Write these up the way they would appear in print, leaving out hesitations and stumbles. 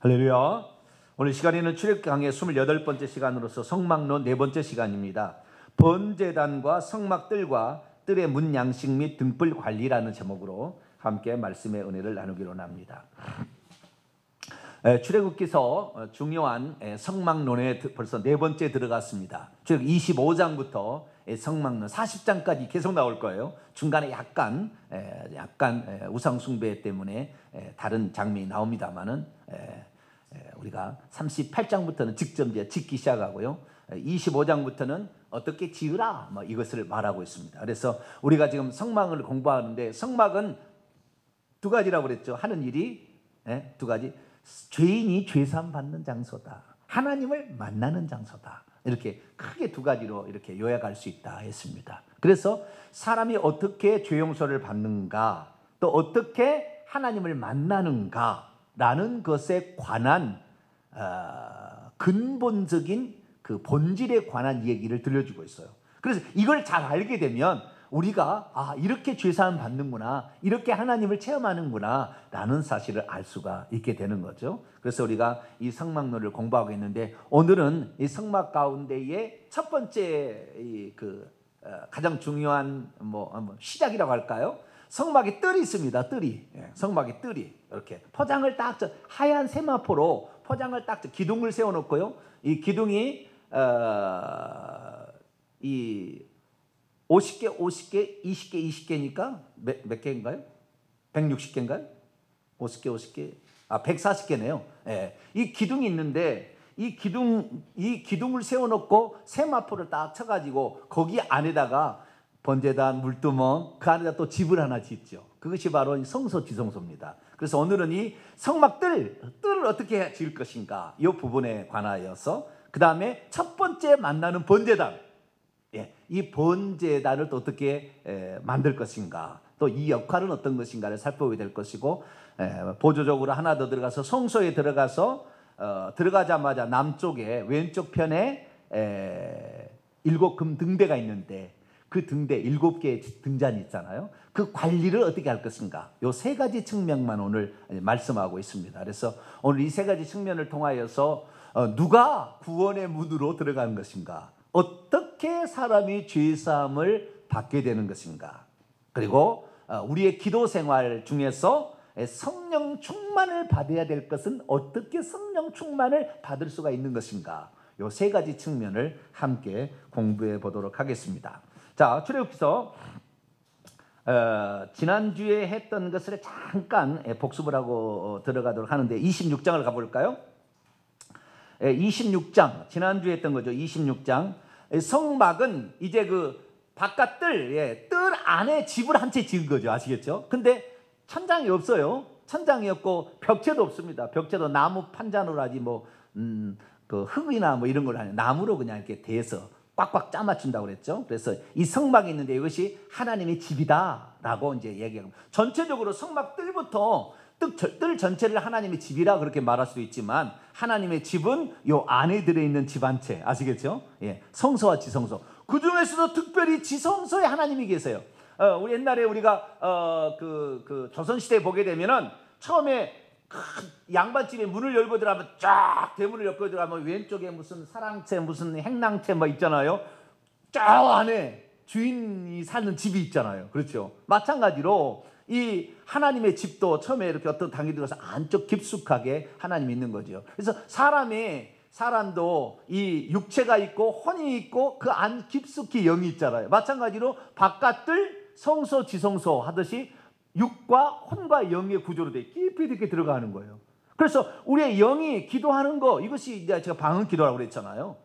할렐루야. 오늘 시간에는 출애굽기 강의 28번째 시간으로서 성막론 4번째 시간입니다. 번제단과 성막들과 뜰의 문 양식 및 등불 관리라는 제목으로 함께 말씀의 은혜를 나누기로 합니다. 출애굽기서 중요한 성막론에 벌써 4번째 들어갔습니다. 출애굽기 25장부터 성막론 40장까지 계속 나올 거예요. 중간에 약간 우상 숭배 때문에 다른 장면이 나옵니다만은 우리가 38장부터는 직접 이제 짓기 시작하고요. 25장부터는 어떻게 지으라 이것을 말하고 있습니다. 그래서 우리가 지금 성막을 공부하는데 성막은 두 가지라고 그랬죠. 하는 일이 두 가지. 죄인이 죄사함 받는 장소다. 하나님을 만나는 장소다. 이렇게 크게 두 가지로 이렇게 요약할 수 있다 했습니다. 그래서 사람이 어떻게 죄 용서를 받는가, 또 어떻게 하나님을 만나는가라는 것에 관한 근본적인 그 본질에 관한 얘기를 들려주고 있어요. 그래서 이걸 잘 알게 되면 우리가 이렇게 죄사함 받는구나, 이렇게 하나님을 체험하는구나 라는 사실을 알 수가 있게 되는 거죠. 그래서 우리가 이 성막론을 공부하고 있는데 오늘은 이 성막 가운데의 첫 번째 가장 중요한 시작이라고 할까요? 성막에 뜰이 있습니다. 성막에 뜰이 이렇게 포장을 딱 하얀 세마포로 포장을 딱 기둥을 세워놓고요. 이 기둥이 이 50개, 20개, 20개니까 몇 개인가요? 160개인가요? 50개. 140개네요. 이 기둥이 있는데 이 기둥을 세워놓고 세마포를 딱 쳐가지고 거기 안에다가 번제단, 물두멍, 그 안에다 또 집을 하나 짓죠. 그것이 바로 성소 지성소입니다. 그래서 오늘은 이 성막뜰을 어떻게 지을 것인가 이 부분에 관하여서 그 다음에 첫 번째 만나는 번제단, 이 번제단을 또 어떻게 만들 것인가, 또 이 역할은 어떤 것인가를 살펴보게 될 것이고, 보조적으로 하나 더 들어가서 성소에 들어가자마자 남쪽에 왼쪽 편에 7금 등대가 있는데 그 등대 7개의 등잔이 있잖아요. 그 관리를 어떻게 할 것인가, 이 세 가지 측면만 오늘 말씀하고 있습니다. 그래서 오늘 이 세 가지 측면을 통하여서 누가 구원의 문으로 들어가는 것인가, 어떻게 사람이 죄사함을 받게 되는 것인가, 그리고 우리의 기도 생활 중에서 성령 충만을 받아야 될 것은 어떻게 성령 충만을 받을 수가 있는 것인가, 이 세 가지 측면을 함께 공부해 보도록 하겠습니다. 자, 출애굽기서 지난주에 했던 것을 잠깐 복습을 하고 들어가도록 하는데 26장을 가볼까요? 26장, 지난주에 했던 거죠. 26장. 성막은 이제 그 바깥뜰, 뜰 안에 집을 한 채 지은 거죠. 아시겠죠? 근데 천장이 없어요. 천장이 없고 벽체도 없습니다. 벽체도 나무 판잔으로 하지 그 흙이나 이런 걸 아니에요. 나무로 그냥 이렇게 대서 꽉꽉 짜맞춘다고 그랬죠. 그래서 이 성막이 있는데 이것이 하나님의 집이다라고 이제 얘기하고, 전체적으로 성막 뜰부터 뜰 전체를 하나님의 집이라 그렇게 말할 수도 있지만 하나님의 집은 요 안에 들어있는 집 한 채, 아시겠죠? 성소와 지성소. 그 중에서도 특별히 지성소에 하나님이 계세요. 우리 옛날에 우리가 그 조선시대에 보게 되면은 처음에 큰 양반집에 문을 열고 들어가면 쫙 대문을 열고 들어가면 왼쪽에 무슨 사랑채, 무슨 행랑채 있잖아요. 저 안에 주인이 사는 집이 있잖아요. 그렇죠? 마찬가지로 이 하나님의 집도 처음에 이렇게 어떤 당이 들어서 안쪽 깊숙하게 하나님이 있는 거죠. 그래서 사람도 이 육체가 있고 혼이 있고 그 안 깊숙이 영이 있잖아요. 마찬가지로 바깥들 성소 지성소 하듯이 육과 혼과 영의 구조로 돼 깊이 이렇게 들어가는 거예요. 그래서 우리의 영이 기도하는 거, 이것이 이제 제가 방언 기도라고 그랬잖아요.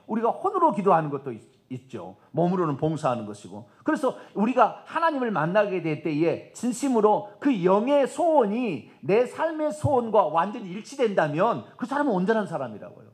우리가 혼으로 기도하는 것도 있죠. 몸으로는 봉사하는 것이고. 그래서 우리가 하나님을 만나게 될 때에 진심으로 그 영의 소원이 내 삶의 소원과 완전히 일치된다면 그 사람은 온전한 사람이라고요.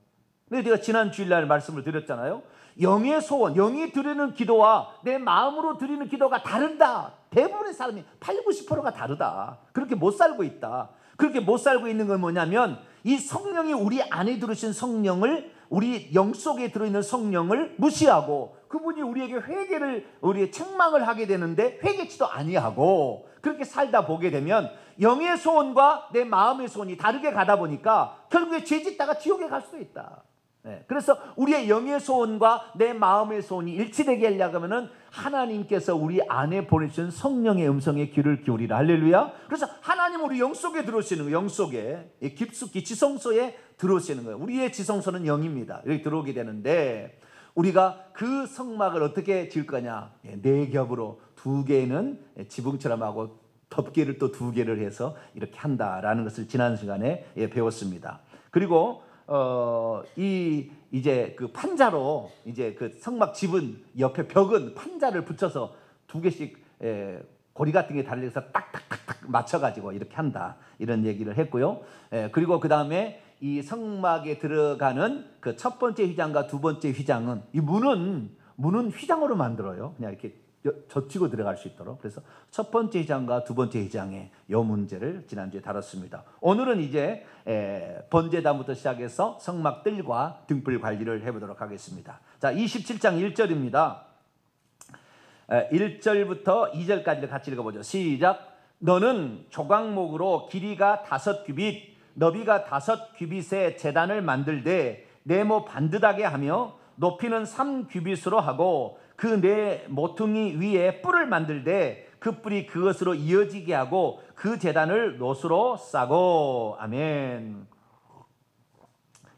근데 제가 지난 주일날 말씀을 드렸잖아요. 영의 소원, 영이 드리는 기도와 내 마음으로 드리는 기도가 다르다. 대부분의 사람이 80~90%가 다르다. 그렇게 못 살고 있다. 그렇게 못 살고 있는 건 뭐냐면 이 성령이 우리 안에 들으신 성령을, 우리 영 속에 들어있는 성령을 무시하고 그분이 우리에게 우리의 책망을 하게 되는데 회개치도 아니하고 그렇게 살다 보게 되면 영의 소원과 내 마음의 소원이 다르게 가다 보니까 결국에 죄 짓다가 지옥에 갈 수도 있다. 그래서 우리의 영의 소원과 내 마음의 소원이 일치되게 하려고 하면은 하나님께서 우리 안에 보내주신 성령의 음성에 귀를 기울이라. 할렐루야. 그래서 하나님 우리 영 속에 들어오시는 거예요. 영 속에 깊숙이 지성소에 들어오시는 거예요. 우리의 지성소는 영입니다. 여기 들어오게 되는데 우리가 그 성막을 어떻게 지을 거냐? 네 겹으로 두 개는 지붕처럼 하고 덮개를 또 두 개를 해서 이렇게 한다라는 것을 지난 시간에 배웠습니다. 그리고 이제 그 판자로 이제 그 성막 집은 옆에 벽은 판자를 붙여서 두 개씩 고리 같은 게 달려서 딱딱딱딱 맞춰가지고 이렇게 한다 이런 얘기를 했고요. 그리고 그 다음에 이 성막에 들어가는 그 첫 번째 휘장과 두 번째 휘장은 이 문은 휘장으로 만들어요. 그냥 이렇게 젖히고 들어갈 수 있도록. 그래서 첫 번째 휘장과 두 번째 휘장의 이 문제를 지난주에 다뤘습니다. 오늘은 이제 번제단부터 시작해서 성막들과 등불 관리를 해보도록 하겠습니다. 자, 27장 1절입니다. 1절부터 2절까지를 같이 읽어보죠. 시작. 너는 조각목으로 길이가 5규빗 너비가 5규빗의 제단을 만들되 네모 반듯하게 하며 높이는 3규빗으로 하고 그 네 모퉁이 위에 뿔을 만들되 그 뿔이 그것으로 이어지게 하고 그 제단을 노수로 싸고. 아멘.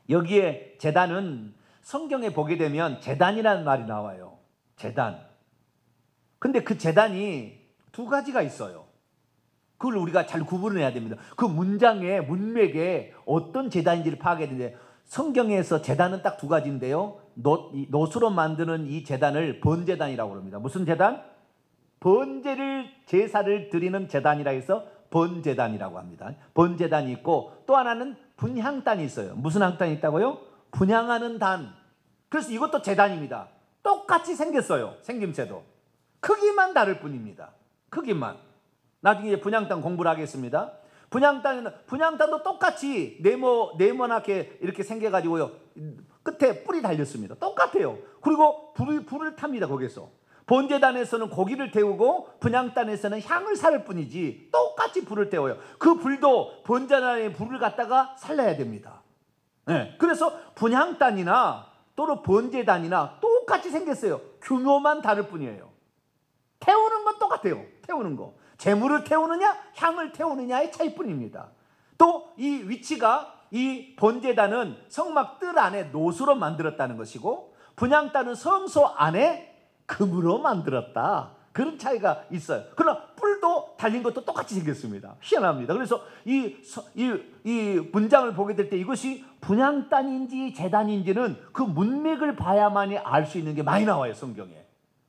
여기에 제단은 성경에 보게 되면 제단이라는 말이 나와요. 제단. 근데 그 제단이 두 가지가 있어요. 그걸 우리가 잘 구분을 해야 됩니다. 그 문장의 문맥에 어떤 제단인지를 파악해야 되는데 성경에서 제단은 딱 두 가지인데요. 노수로 만드는 이 제단을 번제단이라고 합니다. 무슨 제단? 번제를 제사를 드리는 제단이라 해서 번제단이라고 합니다. 번제단이 있고 또 하나는 분향단이 있어요. 무슨 향단이 있다고요? 분향하는 단. 그래서 이것도 제단입니다. 똑같이 생겼어요. 생김새도. 크기만 다를 뿐입니다. 크기만. 나중에 분향단 공부를 하겠습니다. 분향단도 똑같이 네모나게 이렇게 생겨가지고요. 끝에 뿔이 달렸습니다. 똑같아요. 그리고 불을 탑니다. 거기서. 번제단에서는 고기를 태우고 분향단에서는 향을 살 뿐이지 똑같이 불을 태워요. 그 불도 번제단에 불을 갖다가 살려야 됩니다. 그래서 분향단이나 또는 번제단이나 똑같이 생겼어요. 규모만 다를 뿐이에요. 태우는 건 똑같아요. 태우는 거. 재물을 태우느냐 향을 태우느냐의 차이뿐입니다. 또 이 위치가 이 번제단은 성막 뜰 안에 노수로 만들었다는 것이고 분향단은 성소 안에 금으로 만들었다. 그런 차이가 있어요. 그러나 뿔도 달린 것도 똑같이 생겼습니다. 희한합니다. 그래서 이 문장을 보게 될 때 이것이 분향단인지 제단인지는 그 문맥을 봐야만이 알 수 있는 게 많이 나와요. 성경에.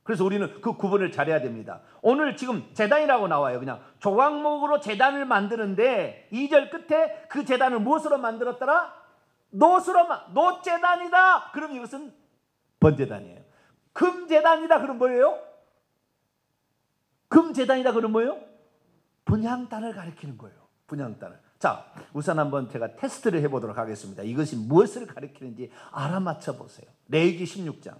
그래서 우리는 그 구분을 잘해야 됩니다. 오늘 지금 제단이라고 나와요. 그냥 조각목으로 제단을 만드는데 2절 끝에 그 제단을 무엇으로 만들었더라? 노제단이다. 그럼 이것은 번제단이에요. 금제단이다. 그럼 뭐예요? 금제단이다. 그럼 뭐예요? 분향단을 가리키는 거예요. 분향단을. 자, 우선 한번 제가 테스트를 해보도록 하겠습니다. 이것이 무엇을 가리키는지 알아맞혀 보세요. 레위기 16장.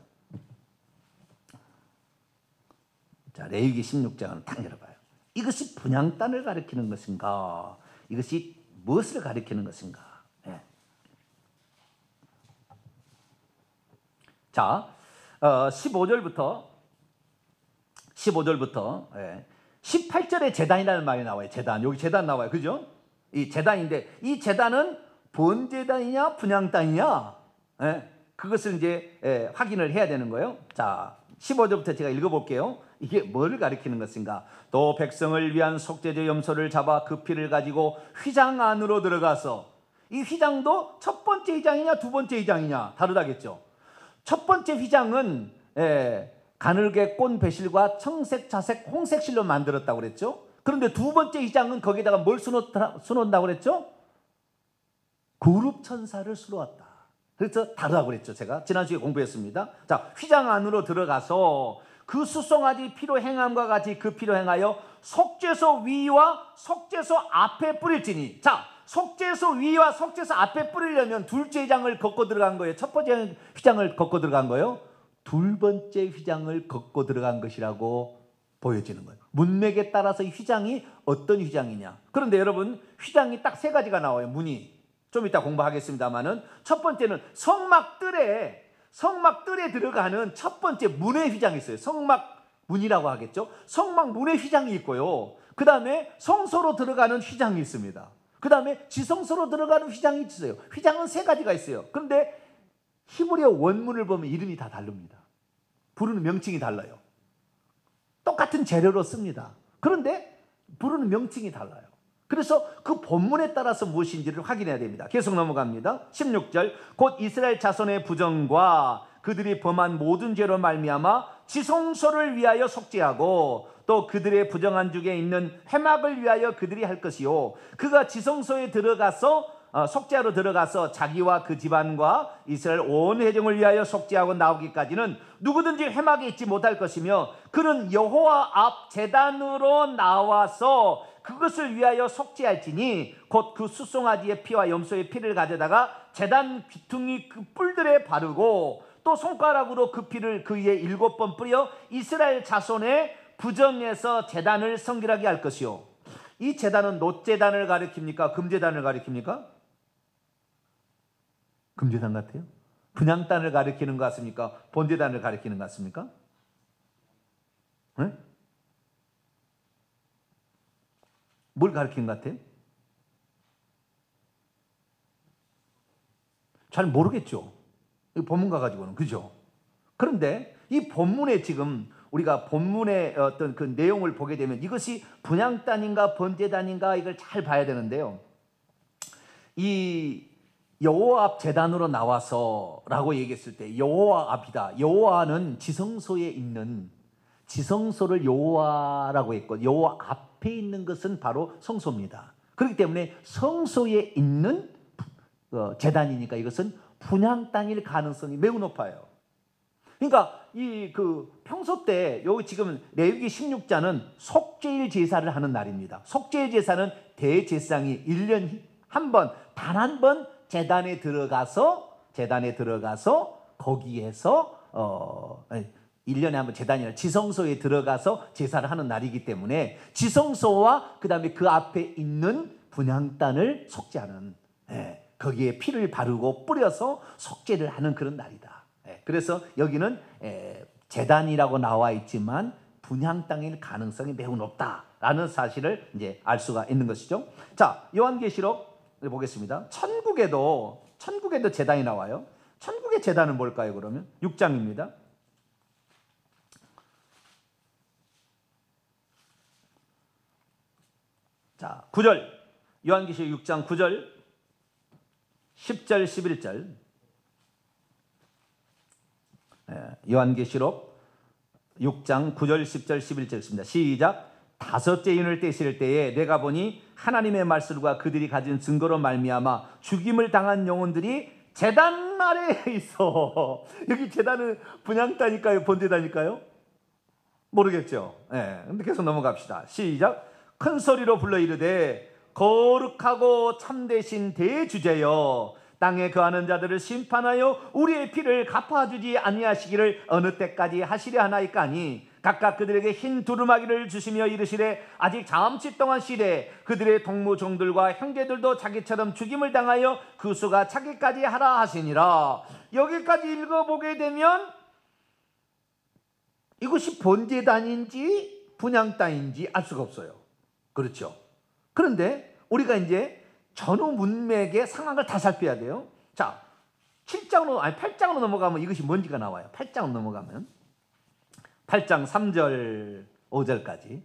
자, 레위기 16장을 딱 열어봐요. 이것이 분향단을 가리키는 것인가? 이것이 무엇을 가리키는 것인가? 자, 15절부터 18절에 제단이라는 말이 나와요. 제단. 여기 제단 나와요. 그죠? 이 제단인데 이 제단은 번제단이냐 분향단이냐? 그것을 이제 확인을 해야 되는 거예요. 자, 15절부터 제가 읽어볼게요. 이게 뭐를 가리키는 것인가? 또 백성을 위한 속죄제 염소를 잡아 그 피를 가지고 휘장 안으로 들어가서 이 휘장도 첫 번째 휘장이냐 두 번째 휘장이냐 다르다겠죠. 첫 번째 휘장은 가늘게 꼰 배실과 청색, 자색, 홍색 실로 만들었다고 그랬죠. 그런데 두 번째 휘장은 거기다가 뭘 수놓는다고 그랬죠? 그룹천사를 수놓았다. 그래서 다르다고 그랬죠. 제가 지난주에 공부했습니다. 자, 휘장 안으로 들어가서 그 수송아지 피로 행함과 같이 그 피로 행하여 속죄소 위와 속죄소 앞에 뿌릴지니. 자, 속죄소 위와 속죄소 앞에 뿌리려면 둘째 휘장을 걷고 들어간 거예요. 첫 번째 휘장을 걷고 들어간 거예요. 둘 번째 휘장을 걷고 들어간 것이라고 보여지는 거예요. 문맥에 따라서 이 휘장이 어떤 휘장이냐. 그런데 여러분, 휘장이 딱 세 가지가 나와요. 문이. 좀 이따 공부하겠습니다만은, 첫 번째는 성막 뜰에 들어가는 첫 번째 문의 휘장이 있어요. 성막 문이라고 하겠죠. 성막 문의 휘장이 있고요. 그 다음에 성소로 들어가는 휘장이 있습니다. 그 다음에 지성소로 들어가는 휘장이 있어요. 휘장은 세 가지가 있어요. 그런데 히브리어 원문을 보면 이름이 다 다릅니다. 부르는 명칭이 달라요. 똑같은 재료로 씁니다. 그런데 부르는 명칭이 달라요. 그래서 그 본문에 따라서 무엇인지를 확인해야 됩니다. 계속 넘어갑니다. 16절, 곧 이스라엘 자손의 부정과 그들이 범한 모든 죄로 말미암아 지성소를 위하여 속죄하고 또 그들의 부정한 중에 있는 회막을 위하여 그들이 할 것이요, 그가 지성소에 들어가서 속죄하러 들어가서 자기와 그 집안과 이스라엘 온 회중을 위하여 속죄하고 나오기까지는 누구든지 회막에 있지 못할 것이며, 그는 여호와 앞 제단으로 나와서 그것을 위하여 속죄할지니 곧 그 숫송아지의 피와 염소의 피를 가져다가 제단 귀퉁이 그 뿔들에 바르고 또 손가락으로 그 피를 그 위에 7번 뿌려 이스라엘 자손의 부정에서 제단을 성결하게 할 것이요. 이 제단은 놋제단을 가리킵니까? 금제단을 가리킵니까? 금제단 같아요? 분향단을 가리키는 것 같습니까? 번제단을 가리키는 것 같습니까? 네? 뭘 가리키는 것 같아요? 잘 모르겠죠. 본문가 가지고는. 그죠? 그런데 이 본문에 지금 우리가 본문의 어떤 그 내용을 보게 되면 이것이 분향단인가 번제단인가 이걸 잘 봐야 되는데요. 이 여호와 앞 제단으로 나와서라고 얘기했을 때 여호와 앞이다. 여호와는 지성소에 있는, 지성소를 여호와라고 했고 여호와 앞에 있는 것은 바로 성소입니다. 그렇기 때문에 성소에 있는 제단이니까 이것은 분향단일 가능성이 매우 높아요. 그러니까 이 그 평소 때 여기 지금 레위기 16장은 속죄일 제사를 하는 날입니다. 속죄일 제사는 대제사장이 1년 한 번, 단 한 번 제단에 들어가서 거기에서 1년에 한 번 제단이 아니라 지성소에 들어가서 제사를 하는 날이기 때문에 지성소와 그 다음에 그 앞에 있는 분향단을 속죄하는, 거기에 피를 바르고 뿌려서 속죄를 하는 그런 날이다. 그래서 여기는 제단이라고 나와 있지만 분향단일 가능성이 매우 높다라는 사실을 이제 알 수가 있는 것이죠. 자, 요한계시록 보겠습니다. 천국에도 제단이 나와요. 천국의 제단은 뭘까요? 그러면 6장입니다. 자, 9절. 요한계시록 6장 9절, 10절, 11절. 요한계시록 6장 9절, 10절, 11절 있습니다. 시작. 다섯째 인을 떼실 때에 내가 보니 하나님의 말씀과 그들이 가진 증거로 말미암아 죽임을 당한 영혼들이 제단 아래에 있어. 여기 제단은 분향단일까요? 번제단일까요? 모르겠죠. 근데 계속 넘어갑시다. 시작. 큰 소리로 불러 이르되 거룩하고 참되신 대주제여, 땅에 거하는 자들을 심판하여 우리의 피를 갚아주지 아니하시기를 어느 때까지 하시려 하나이까니, 각각 그들에게 흰 두루마기를 주시며 이르시되 아직 잠시 동안 쉬되 그들의 동무종들과 형제들도 자기처럼 죽임을 당하여 그 수가 차기까지 하라 하시니라. 여기까지 읽어보게 되면 이것이 번제단인지 분향단인지 알 수가 없어요. 그렇죠? 그런데 우리가 이제 전후 문맥의 상황을 다 살펴야 돼요. 자, 8장으로 넘어가면 이것이 뭔지가 나와요. 8장으로 넘어가면 8장 3절 5절까지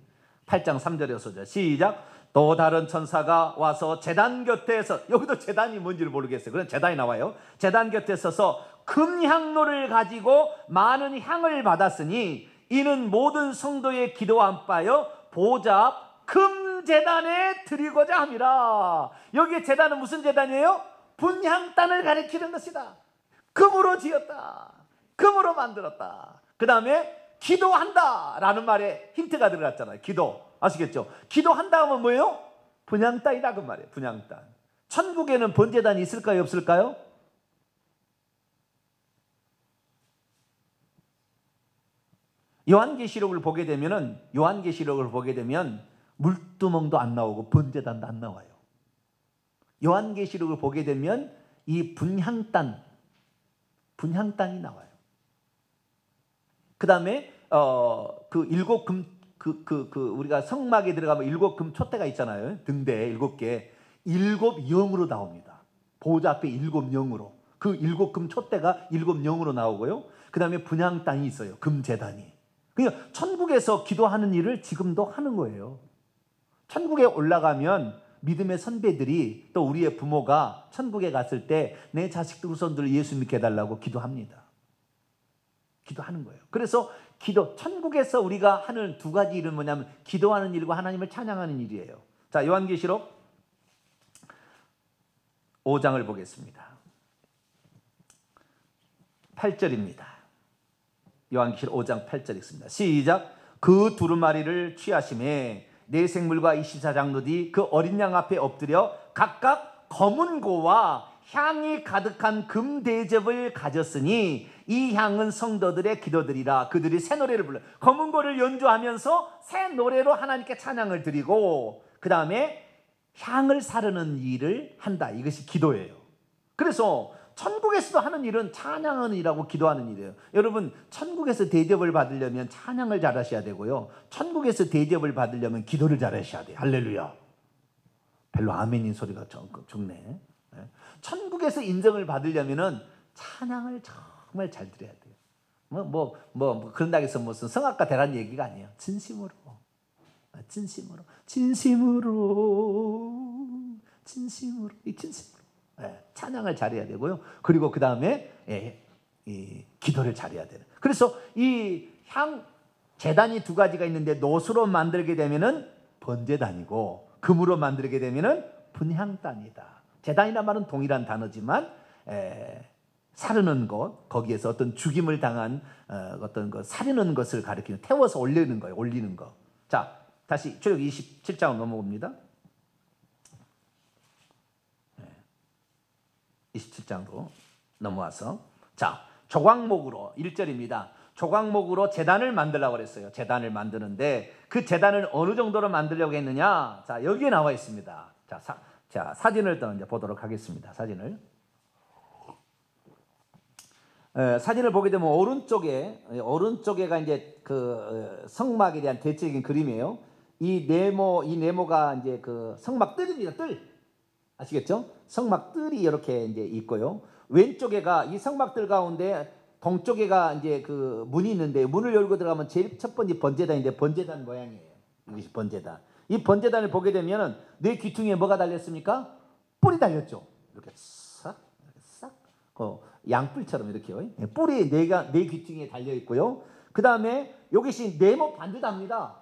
8장 3절에서 5절 시작. 또 다른 천사가 와서 제단 곁에 서, 여기도 제단이 뭔지를 모르겠어요. 그런 제단이 나와요. 제단 곁에 서서 금향로를 가지고 많은 향을 받았으니 이는 모든 성도의 기도한 바여 보좌 앞 금제단에 드리고자 함이라. 여기에 제단은 무슨 제단이에요? 분향단을 가리키는 것이다. 금으로 지었다. 금으로 만들었다. 그 다음에 기도한다 라는 말에 힌트가 들어갔잖아요. 기도. 아시겠죠? 기도한다 하면 뭐예요? 분향단이다 그 말이에요. 분향단. 천국에는 번제단이 있을까요? 없을까요? 요한계시록을 보게 되면은 물두멍도 안 나오고 번제단도 안 나와요. 요한계시록을 보게 되면 이 분향단이 나와요. 그다음에 그 일곱 우리가 성막에 들어가면 일곱 금 촛대가 있잖아요. 등대 일곱 개, 일곱 영으로 나옵니다. 보호자 앞에 일곱 영으로, 그 일곱 금 촛대가 일곱 영으로 나오고요. 그다음에 분향단이 있어요. 금제단이. 그러니까 천국에서 기도하는 일을 지금도 하는 거예요. 천국에 올라가면 믿음의 선배들이, 또 우리의 부모가 천국에 갔을 때 내 자식들 후손들을 예수 믿게 해달라고 기도합니다. 기도하는 거예요. 그래서 천국에서 우리가 하는 두 가지 일은 뭐냐면 기도하는 일과 하나님을 찬양하는 일이에요. 자, 요한계시록 5장을 보겠습니다. 8절입니다. 요한계시록 5장 8절 읽습니다. 시작. 그 두루마리를 취하심에 네 생물과 24장로들이 그 어린 양 앞에 엎드려 각각 검은 고와 향이 가득한 금 대접을 가졌으니 이 향은 성도들의 기도들이라. 그들이 새 노래를 불러요. 검은 고를 연주하면서 새 노래로 하나님께 찬양을 드리고, 그 다음에 향을 사르는 일을 한다. 이것이 기도예요. 그래서 천국에서도 하는 일은 찬양하는 일하고 기도하는 일이에요. 여러분, 천국에서 대접을 받으려면 찬양을 잘하셔야 되고요, 천국에서 대접을 받으려면 기도를 잘하셔야 돼요. 할렐루야. 별로 아멘인 소리가 적네. 천국에서 인정을 받으려면은 찬양을 정말 잘 드려야 돼요. 그런다고 해서 무슨 성악가 되라는 얘기가 아니에요. 진심으로 찬양을 잘해야 되고요. 그리고 그 다음에 기도를 잘해야 되는. 그래서 이 제단이 두 가지가 있는데, 노수로 만들게 되면은 번제단이고, 금으로 만들게 되면은 분향단이다. 제단이란 말은 동일한 단어지만 사르는 것, 거기에서 어떤 죽임을 당한 어떤 것, 사르는 것을 가리키는, 태워서 올리는 거예요. 올리는 거. 자, 다시 출애굽 27장으로 넘어옵니다. 27장으로 넘어와서, 자, 조각목으로 1절입니다. 조각목으로 제단을 만들려고 그랬어요. 제단을 만드는데 그 제단을 어느 정도로 만들려고 했느냐? 자, 여기에 나와 있습니다. 자, 사진을 또 이제 보도록 하겠습니다. 사진을 보게 되면 오른쪽에가 이제 그 성막에 대한 대체적인 그림이에요. 이 네모가 이제 그 성막 뜰입니다. 뜰. 아시겠죠? 성막 뜰이 이렇게 이제 있고요. 왼쪽에가 이 성막 뜰 가운데 동쪽에가 이제 그 문이 있는데, 문을 열고 들어가면 제일 첫 번째 번제단인데, 번제단 모양이에요. 이것이 번제단. 이 번제단을 보게 되면은 내 귀퉁이에 뭐가 달렸습니까? 뿔이 달렸죠. 이렇게 싹 양뿔처럼 이렇게요. 뿔이 내 귀퉁이에 달려 있고요. 그 다음에 이것이 네모 반듯합니다.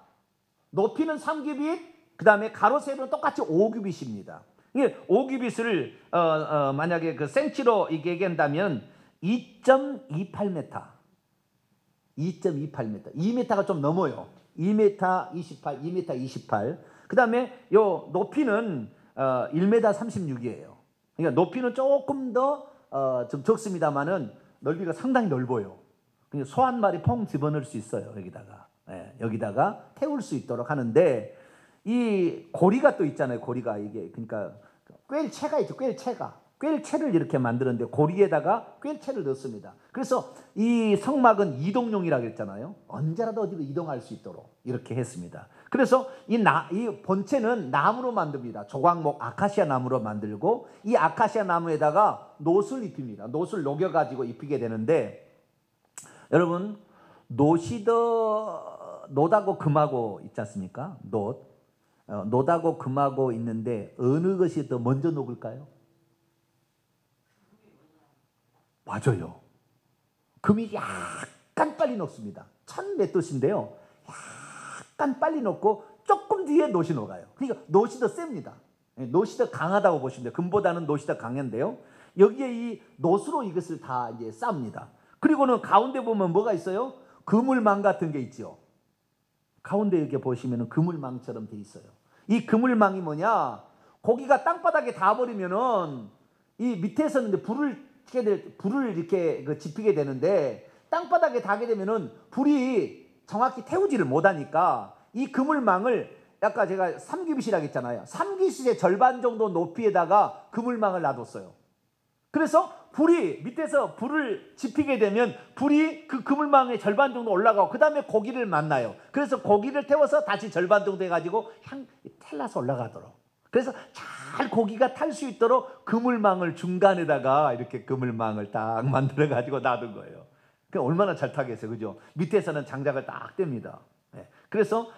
높이는 3규빗, 그 다음에 가로 세로는 똑같이 5규빗입니다. 이게 5규빗을 만약에 그 센치로 이게 얘기한다면 2.28m, 2m가 좀 넘어요. 2m 28, 2m 28. 그 다음에 요 높이는 1m 36이에요. 그러니까 높이는 조금 더 좀 적습니다만은 넓이가 상당히 넓어요. 그러니까 소 한 마리 퐁 집어넣을 수 있어요. 여기다가 태울 수 있도록 하는데, 이 고리가 또 있잖아요. 고리가 이게, 그러니까 꿰일채가 있죠. 꿰일채를 이렇게 만드는데 고리에다가 꿰일채를 넣습니다. 그래서 이 성막은 이동용이라고 했잖아요. 언제라도 어디로 이동할 수 있도록 이렇게 했습니다. 그래서 이 본체는 나무로 만듭니다. 조각목 아카시아 나무로 만들고, 이 아카시아 나무에다가 노술 입힙니다. 노술 녹여가지고 입히게 되는데, 여러분, 노하고 금하고 있지 않습니까? 노하고 금하고 있는데 어느 것이 더 먼저 녹을까요? 맞아요. 금이 약간 빨리 녹습니다. 1000몇 도씨인데요. 약간 빨리 녹고 조금 뒤에 노시 녹아요. 그러니까 노시 더 셉니다. 노시 더 강하다고 보시면 돼요. 금보다는 노시 더 강한데요. 여기에 이 노수로 이것을 다 이제 쌉니다. 그리고는 가운데 보면 뭐가 있어요? 그물망 같은 게 있죠. 가운데 이렇게 보시면 그물망처럼 돼 있어요. 이 그물망이 뭐냐? 고기가 땅바닥에 닿아버리면은 이 밑에서는 이제 불을 이렇게 지피게 되는데, 땅바닥에 닿게 되면은 불이 정확히 태우지를 못하니까 이 그물망을 아까 제가 3규빗이라고 했잖아요. 3규빗의 절반 정도 높이에다가 그물망을 놔뒀어요. 그래서 불이 밑에서 불을 지피게 되면 불이 그 그물망의 절반 정도 올라가고 그 다음에 고기를 만나요. 그래서 고기를 태워서 다시 절반 정도 해가지고 탈라서 올라가도록. 그래서 잘 고기가 탈 수 있도록 그물망을 중간에다가 이렇게 그물망을 딱 만들어가지고 놔둔 거예요. 그 얼마나 잘 타겠어요, 그죠? 밑에서는 장작을 딱 뗍니다. 그래서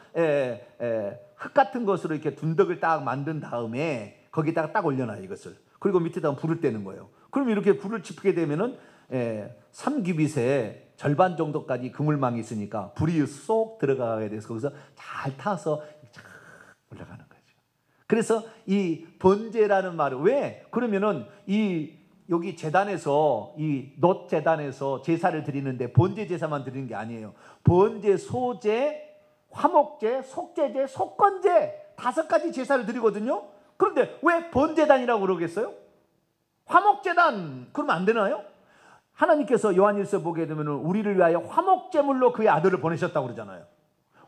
흙 같은 것으로 이렇게 둔덕을 딱 만든 다음에 거기다가 딱 올려놔요, 이것을. 그리고 밑에다가 불을 떼는 거예요. 그럼 이렇게 불을 지피게 되면은 3규빗의 절반 정도까지 그물망이 있으니까 불이 쏙 들어가게 돼서 거기서 잘 타서 쫙 올라가는 거죠. 그래서 이 번제라는 말은 왜? 그러면은 여기 제단에서 이 놋 제단에서 제사를 드리는데 번제 제사만 드리는 게 아니에요. 번제, 소제, 화목제, 속제제, 속건제 5가지 제사를 드리거든요. 그런데 왜 번제단이라고 그러겠어요? 화목제단 그러면 안 되나요? 하나님께서 요한일서 보게 되면 우리를 위하여 화목제물로 그의 아들을 보내셨다고 그러잖아요.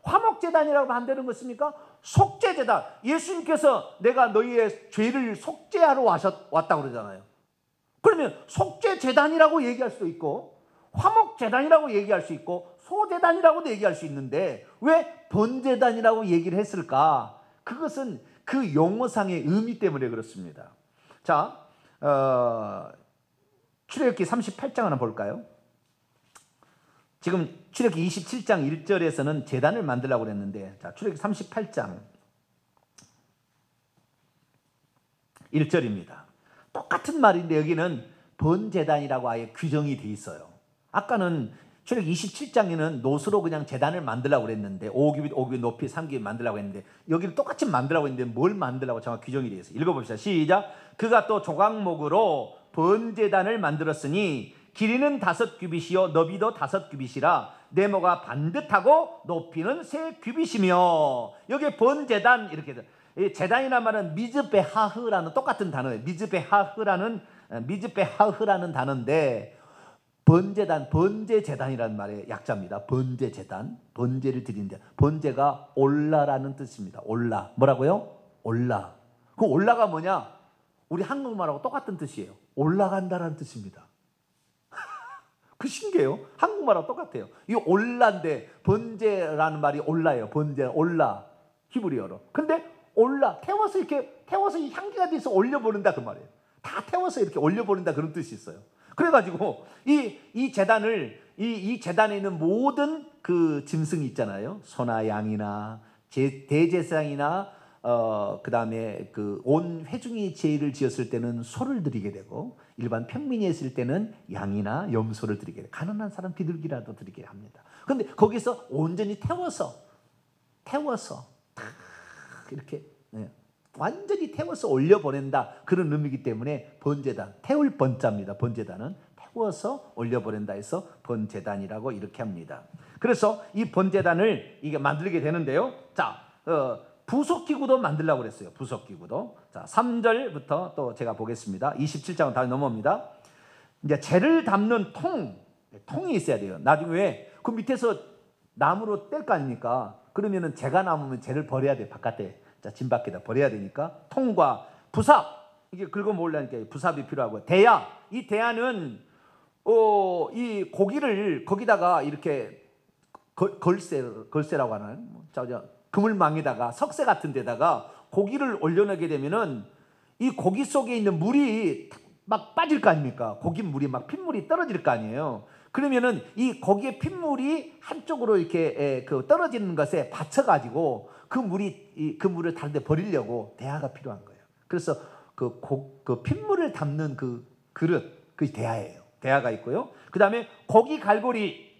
화목제단이라고 하면 안 되는 것입니까? 속죄제단. 예수님께서 내가 너희의 죄를 속죄하러 왔다고 그러잖아요. 그러면 속죄제단이라고 얘기할 수도 있고 화목제단이라고 얘기할 수 있고 소제단이라고도 얘기할 수 있는데 왜 번제단이라고 얘기를 했을까? 그것은 그 용어상의 의미 때문에 그렇습니다. 자, 출애굽기 38장 하나 볼까요? 지금 출애굽기 27장 1절에서는 제단을 만들라고 그랬는데, 자, 출애굽기 38장 1절입니다. 똑같은 말인데 여기는 번제단이라고 아예 규정이 돼 있어요. 아까는 출애굽기 27장에는 놋으로 그냥 제단을 만들라고 그랬는데 5규빗 높이 3규빗 만들라고 했는데 여기는 똑같이 만들라고 했는데 뭘 만들라고 정확히 규정이 되어 있어요. 읽어봅시다. 시작. 그가 또 조각목으로 번제단을 만들었으니 길이는 5규빗이요 너비도 5규빗이라 네모가 반듯하고 높이는 3규빗이며 여기 번제단 이렇게 제단이란 말은 미즈베하흐라는 똑같은 단어예요. 미즈베하흐라는 단어인데 번제단, 번제제단이라는 말의 약자입니다. 번제제단, 번제를 드리는데 번제가 올라라는 뜻입니다. 올라. 뭐라고요? 올라. 그 올라가 뭐냐? 우리 한국말하고 똑같은 뜻이에요. 올라간다라는 뜻입니다. 그 신기해요. 한국말하고 똑같아요. 이 올라인데 번제라는 말이 올라예요. 번제, 올라. 히브리어로. 근데 올라, 태워서 이 향기가 돼서 올려보낸다 그 말이에요. 다 태워서 이렇게 올려보낸다 그런 뜻이 있어요. 그래가지고 이 제단을 이 제단에 있는 모든 그 짐승이 있잖아요. 소나 양이나 대제사장이나 그 다음에 그 온 회중이 제의를 지었을 때는 소를 드리게 되고 일반 평민이 했을 때는 양이나 염소를 드리게 돼요. 가난한 사람 비둘기라도 드리게 합니다. 그런데 거기서 온전히 태워서 딱 이렇게 완전히 태워서 올려보낸다 그런 의미이기 때문에 번제단, 태울 번자입니다. 번제단은 태워서 올려보낸다 해서 번제단이라고 이렇게 합니다. 그래서 이 번제단을 이게 만들게 되는데요. 자, 부속기구도 만들려고 그랬어요. 부속기구도. 자, 3절부터 또 제가 보겠습니다. 27장은 다시 넘어옵니다. 이제 재를 담는 통이 있어야 돼요. 나중에 왜? 그 밑에서 나무로 뗄 거 아닙니까? 그러면은 재가 남으면 재를 버려야 돼. 바깥에. 자, 짐 밖에다 버려야 되니까 통과 부삽 이게 긁어 모으려니까 부삽이 필요하고 대야 이 대야는 이 고기를 거기다가 이렇게 걸쇠라고 하는 그물망에다가 석쇠 같은 데다가 고기를 올려놓게 되면은 이 고기 속에 있는 물이 막 빠질 거 아닙니까? 고기 물이 막 핏물이 떨어질 거 아니에요. 그러면은 이 고기의 핏물이 한쪽으로 이렇게 그 떨어지는 것에 받쳐가지고 그 물을 다른 데 버리려고 대야가 필요한 거예요. 그래서 그 핏물을 담는 그 그릇, 그 대야예요. 대야가 있고요. 그 다음에 고기 갈고리.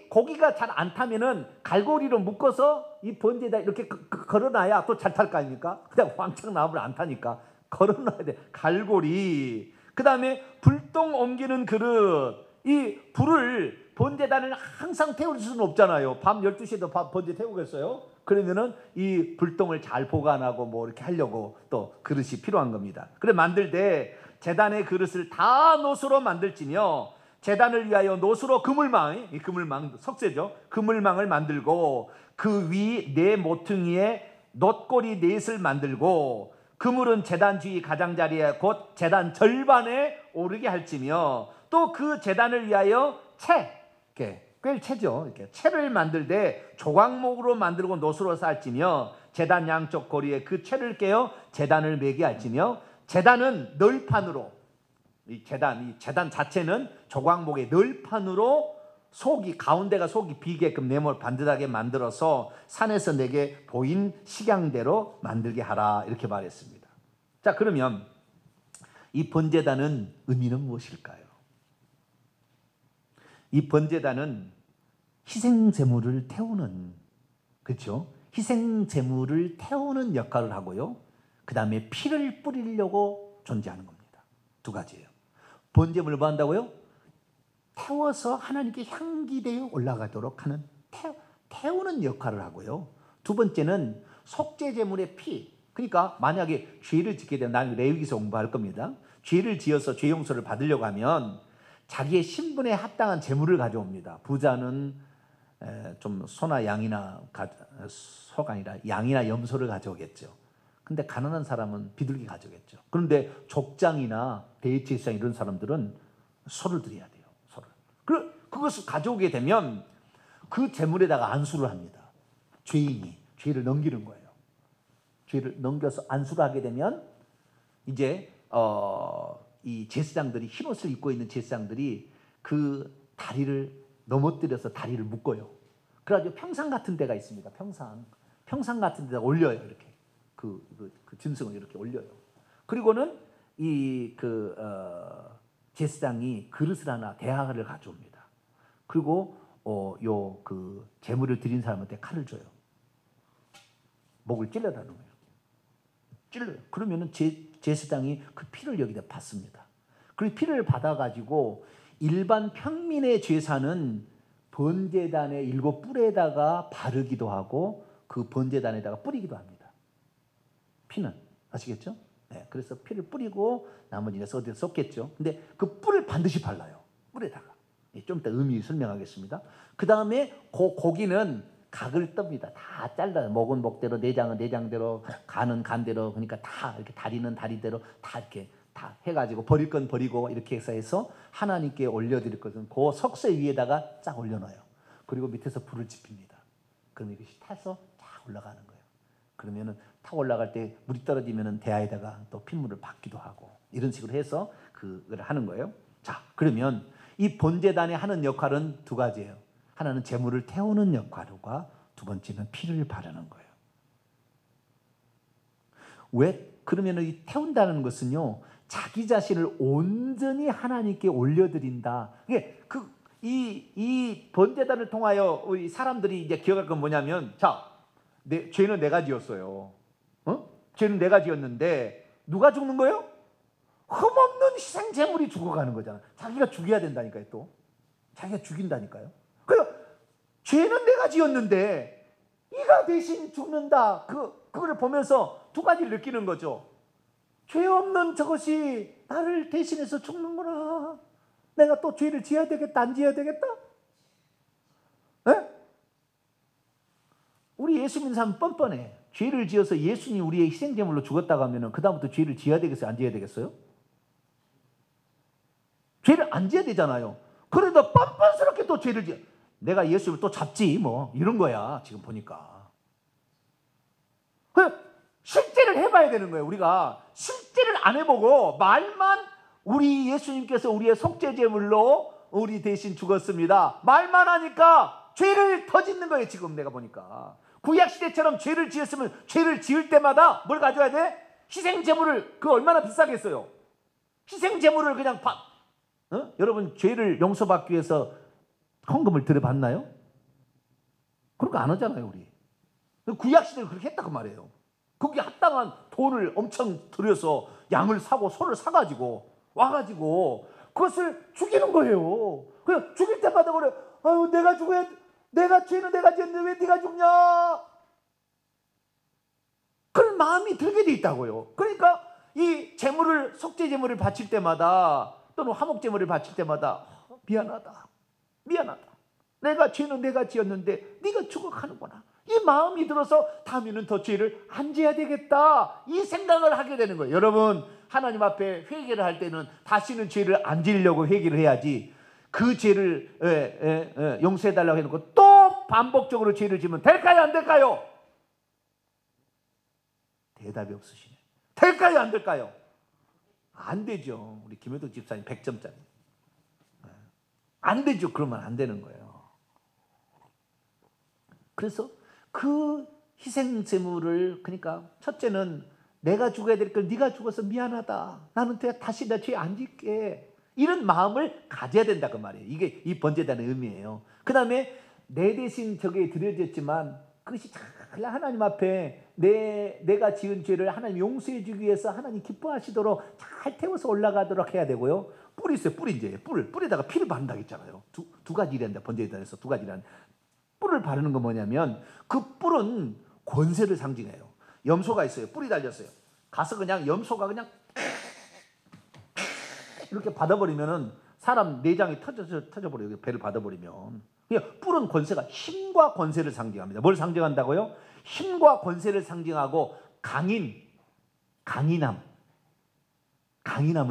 고기가 잘 안 타면은 갈고리로 묶어서 이 번제에다 이렇게 걸어놔야 또 잘 탈 거 아닙니까? 그냥 왕창 나무를 안 타니까 걸어놔야 돼. 갈고리. 그 다음에 불똥 옮기는 그릇. 이 불을 번제단을 항상 태울 수는 없잖아요. 밤 12시에도 번제 태우겠어요? 그러면은 이 불똥을 잘 보관하고 뭐 이렇게 하려고 또 그릇이 필요한 겁니다. 그래 만들 때 제단의 그릇을 다 놋으로 만들지며 제단을 위하여 노수로 그물망, 이 그물망 석쇠죠. 그물망을 만들고 그 위 네 모퉁이에 놋고리 넷을 만들고 그물은 제단 주위 가장자리에 곧 제단 절반에 오르게 할지며 또 그 제단을 위하여 꿰채죠. 이렇게 채를 만들되 조각목으로 만들고 노수로 쌓을지며 제단 양쪽 고리에 그 채를 깨어 제단을 매게 할지며 제단은 널판으로 이 제단 자체는 조각목의 널판으로 가운데가 속이 비게끔 네모를 반듯하게 만들어서 산에서 내게 보인 식양대로 만들게 하라 이렇게 말했습니다. 자, 그러면 이 번제단은 의미는 무엇일까요? 이 번제단은 희생제물을 태우는, 그렇죠? 희생제물을 태우는 역할을 하고요. 그 다음에 피를 뿌리려고 존재하는 겁니다. 두 가지예요. 번제물을 뭐 한다고요? 태워서 하나님께 향기되어 올라가도록 하는 태우는 역할을 하고요. 두 번째는 속죄제물의 피. 그러니까 만약에 죄를 짓게 되면, 나는 레위기서 공부할 겁니다. 죄를 지어서 죄 용서를 받으려고 하면 자기의 신분에 합당한 제물을 가져옵니다. 부자는 좀 소나 양이나 소가 아니라 양이나 염소를 가져오겠죠. 근데 가난한 사람은 비둘기 가져오겠죠. 그런데 족장이나 대제사장 이런 사람들은 소를 드려야 돼요. 소를. 그것을 가져오게 되면 그 제물에다가 안수를 합니다. 죄인이 죄를 넘기는 거예요. 죄를 넘겨서 안수를 하게 되면 이제 이 제사장들이, 흰옷을 입고 있는 제사장들이 그 다리를 넘어뜨려서 다리를 묶어요. 그래가지고 평상 같은 데가 있습니다. 평상 같은 데다 올려요. 이렇게 그 짐승을 이렇게 올려요. 그리고는 제사장이 그릇을 하나, 대하를 가져옵니다. 그리고 그 제물을 드린 사람한테 칼을 줘요. 목을 찔러다는 거예요. 찔러요. 그러면은 제사장이 그 피를 여기다 받습니다. 그 피를 받아가지고 일반 평민의 제사는 번제단의 7뿔에다가 바르기도 하고 그 번제단에다가 뿌리기도 합니다. 피는 아시겠죠? 네, 그래서 피를 뿌리고 나머지는 어디서 쏟겠죠. 근데 그 뿔을 반드시 발라요. 뿔에다가. 좀 이따 의미 설명하겠습니다. 그 다음에 고기는 각을 떱니다. 다 잘라요. 목은 목대로, 내장은 내장대로, 간은 간대로. 그러니까 다 이렇게 다리는 다리대로 다 이렇게 다 해가지고 버릴 건 버리고 이렇게 해서 하나님께 올려드릴 것은 그 석쇠 위에다가 쫙 올려놔요. 그리고 밑에서 불을 지핍니다. 그럼 이것이 타서 쫙 올라가는 거예요. 그러면은 타 올라갈 때 물이 떨어지면은 대야에다가 또 핏물을 받기도 하고 이런 식으로 해서 그걸 하는 거예요. 자, 그러면 이 번제단이 하는 역할은 두 가지예요. 하나는 제물을 태우는 역할과 두 번째는 피를 바르는 거예요. 왜? 그러면 이 태운다는 것은요, 자기 자신을 온전히 하나님께 올려드린다. 이 번제단을 통하여 우리 사람들이 이제 기억할 건 뭐냐면, 자, 죄는 내가 지었어요. 죄는 내가 지었는데 누가 죽는 거예요? 흠없는 희생 제물이 죽어가는 거잖아. 자기가 죽여야 된다니까요. 또 자기가 죽인다니까요. 그러니까 죄는 내가 지었는데 이가 대신 죽는다. 그거를 보면서 두 가지를 느끼는 거죠. 죄 없는 저것이 나를 대신해서 죽는구나. 내가 또 죄를 지어야 되겠다, 안 지어야 되겠다? 에? 우리 예수 믿는 사람은 뻔뻔해. 죄를 지어서 예수님이 우리의 희생제물로 죽었다고 하면 그 다음부터 죄를 지어야 되겠어요, 안 지어야 되겠어요? 죄를 안 지어야 되잖아요. 그래도 뻔뻔스럽게 또 죄를 지어. 내가 예수를 또 잡지 뭐 이런 거야. 지금 보니까 실제를 해봐야 되는 거예요. 우리가 실제를 안 해보고 말만, 우리 예수님께서 우리의 속죄제물로 우리 대신 죽었습니다, 말만 하니까 죄를 더 짓는 거예요. 지금 내가 보니까 구약시대처럼 죄를 지었으면 죄를 지을 때마다 뭘 가져야 돼? 희생제물을. 그 얼마나 비싸겠어요. 희생제물을 그냥 여러분, 죄를 용서받기 위해서 헌금을 들여봤나요? 그런 거 안 하잖아요. 우리 구약시대는 그렇게 했다고 말이에요. 거기에 합당한 돈을 엄청 들여서 양을 사고 소를 사가지고 와가지고 그것을 죽이는 거예요. 그냥 죽일 때마다 그래, 아유, 내가 죽어야, 죄는 내가 지었는데 왜 네가 죽냐? 그런 마음이 들게 돼 있다고요. 그러니까 이 제물을, 속죄 제물을 바칠 때마다 또는 화목 제물을 바칠 때마다 미안하다. 미안하다. 내가 죄는 내가 지었는데 네가 죽어가는구나. 이 마음이 들어서 다음에는 더 죄를 안 지어야 되겠다. 이 생각을 하게 되는 거예요. 여러분, 하나님 앞에 회개를 할 때는 다시는 죄를 안 지으려고 회개를 해야지, 그 죄를 용서해달라고 해놓고 또 반복적으로 죄를 지으면 될까요? 안 될까요? 대답이 없으시네. 될까요? 안 될까요? 안 되죠. 우리 김효덕 집사님 100점짜리. 안 되죠. 그러면 안 되는 거예요. 그래서 그 희생제물을, 그러니까 첫째는 내가 죽어야 될 걸 네가 죽어서 미안하다. 나는 다시 내 죄 안 짓게. 이런 마음을 가져야 된다 그 말이에요. 이게 이 번제단의 의미예요. 그 다음에 내 대신 저게 드려졌지만 그것이 잘 하나님 앞에 내가 지은 죄를 하나님 용서해 주기 위해서 하나님 기뻐하시도록 잘 태워서 올라가도록 해야 되고요. 뿔이 있어요. 뿔이 이제 뿔에다가 피를 바른다고 했잖아요. 두 가지 일한다. 번제단에서 두 가지 일한. 뿔을 바르는 건 뭐냐면 그 뿔은 권세를 상징해요. 염소가 있어요. 뿔이 달렸어요. 가서 그냥 염소가 그냥 이렇게 받아버리면은 사람 내장이 터져버려요. 배를 받아버리면. 뿔은 권세가, 힘과 권세를 상징합니다. 뭘 상징한다고요? 힘과 권세를 상징하고 강인함을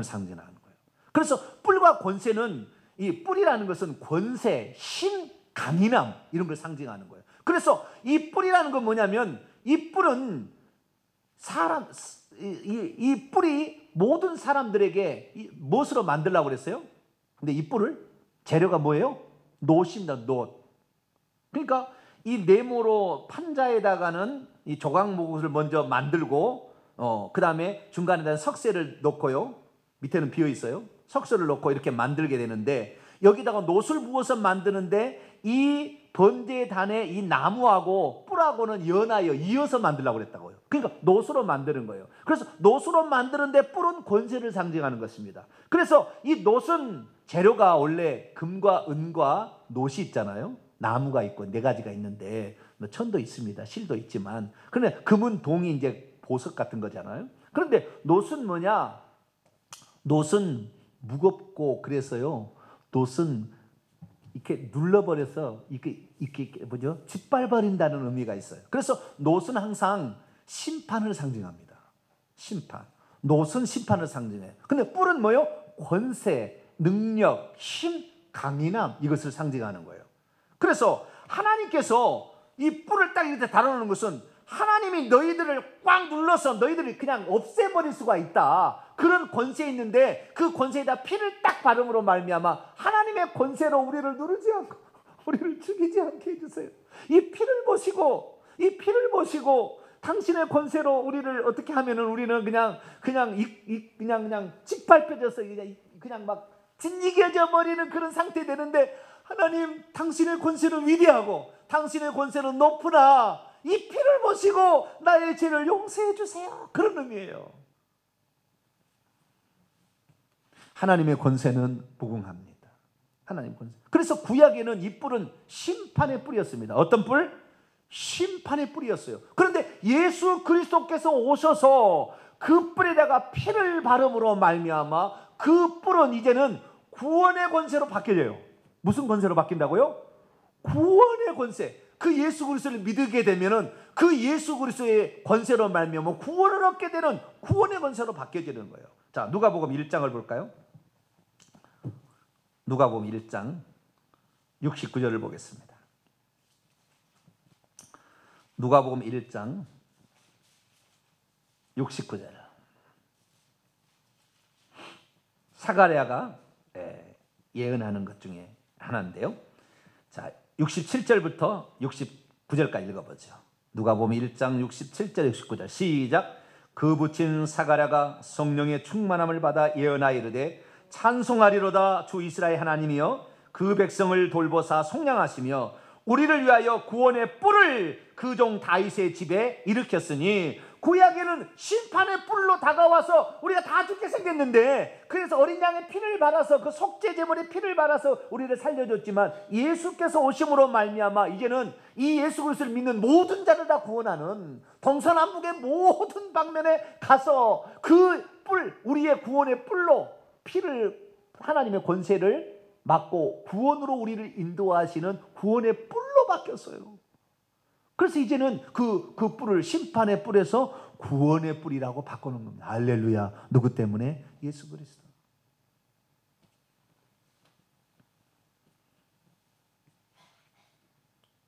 상징하는 거예요. 그래서 뿔과 권세는, 이 뿔이라는 것은 권세, 힘, 강인함, 이런 걸 상징하는 거예요. 그래서 이 뿔이라는 건 뭐냐면, 이 뿔은 이 뿔이 모든 사람들에게 무엇으로 만들려고 그랬어요? 근데 이 뿔을 재료가 뭐예요? 노입니다. 노. 그러니까 이 네모로 판자에다가는 이 조각목을 먼저 만들고, 그 다음에 중간에다 석쇠를 넣고요. 밑에는 비어 있어요. 석쇠를 넣고 이렇게 만들게 되는데, 여기다가 놋을 부어서 만드는데 이 번제단의 이 나무하고 뿔하고는 연하여 이어서 만들려고 그랬다고요. 그러니까 놋으로 만드는 거예요. 그래서 놋으로 만드는데 뿔은 권세를 상징하는 것입니다. 그래서 이 놋은 재료가 원래 금과 은과 놋이 있잖아요. 나무가 있고 네 가지가 있는데, 뭐 천도 있습니다. 실도 있지만, 그런데 금은 동이 이제 보석 같은 거잖아요. 그런데 놋은 뭐냐? 놋은 무겁고, 그래서요, 놋은 이렇게 눌러버려서 이렇게 뭐죠? 짓밟아버린다는 의미가 있어요. 그래서 놋은 항상 심판을 상징합니다. 심판. 놋은 심판을 상징해요. 근데 뿔은 뭐요? 권세, 능력, 힘, 강인함, 이것을 상징하는 거예요. 그래서 하나님께서 이 뿔을 딱 이렇게 다루는 것은 하나님이 너희들을 꽉 눌러서 너희들을 그냥 없애버릴 수가 있다. 그런 권세 있는데 그 권세에다 피를 딱 바름으로 말미암아 하나님의 권세로 우리를 누르지 않고 우리를 죽이지 않게 해주세요. 이 피를 보시고 당신의 권세로 우리를 어떻게 하면은 우리는 그냥 짓밟혀져서 그냥 막 짓이겨져 버리는 그런 상태 되는데, 하나님 당신의 권세는 위대하고 당신의 권세는 높으나 이 피를 보시고 나의 죄를 용서해 주세요. 그런 의미예요. 하나님의 권세는 무궁합니다. 하나님 권세. 그래서 구약에는 이 뿔은 심판의 뿔이었습니다. 어떤 뿔? 심판의 뿔이었어요. 그런데 예수 그리스도께서 오셔서 그 뿔에다가 피를 바름으로 말미암아 그 뿔은 이제는 구원의 권세로 바뀌어져요. 무슨 권세로 바뀐다고요? 구원의 권세. 그 예수 그리스도를 믿게 되면은 그 예수 그리스도의 권세로 말미암아 구원을 얻게 되는 구원의 권세로 바뀌어지는 거예요. 자, 누가복음 1장을 볼까요? 누가복음 1장 69절을 보겠습니다. 누가복음 1장 69절. 사가랴가 예언하는 것 중에 하나인데요. 자, 67절부터 69절까지 읽어보죠. 누가복음 1장 67절 69절 시작. 그 붙인 사가랴가 성령의 충만함을 받아 예언하이르되 찬송하리로다. 주 이스라엘 하나님이여 그 백성을 돌보사 속량하시며 우리를 위하여 구원의 뿔을 그 종 다윗의 집에 일으켰으니, 구약에는 심판의 뿔로 다가와서 우리가 다 죽게 생겼는데, 그래서 어린 양의 피를 발라서 그 속죄 제물의 피를 발라서 우리를 살려줬지만, 예수께서 오심으로 말미암아 이제는 이 예수 그리스도를 믿는 모든 자를 다 구원하는 동서남북의 모든 방면에 가서 그 뿔, 우리의 구원의 뿔로 피를, 하나님의 권세를 맞고 구원으로 우리를 인도하시는 구원의 뿔로 바뀌었어요. 그래서 이제는 그 뿔을 심판의 뿔에서 구원의 뿔이라고 바꾸는 겁니다. 할렐루야. 누구 때문에? 예수 그리스도.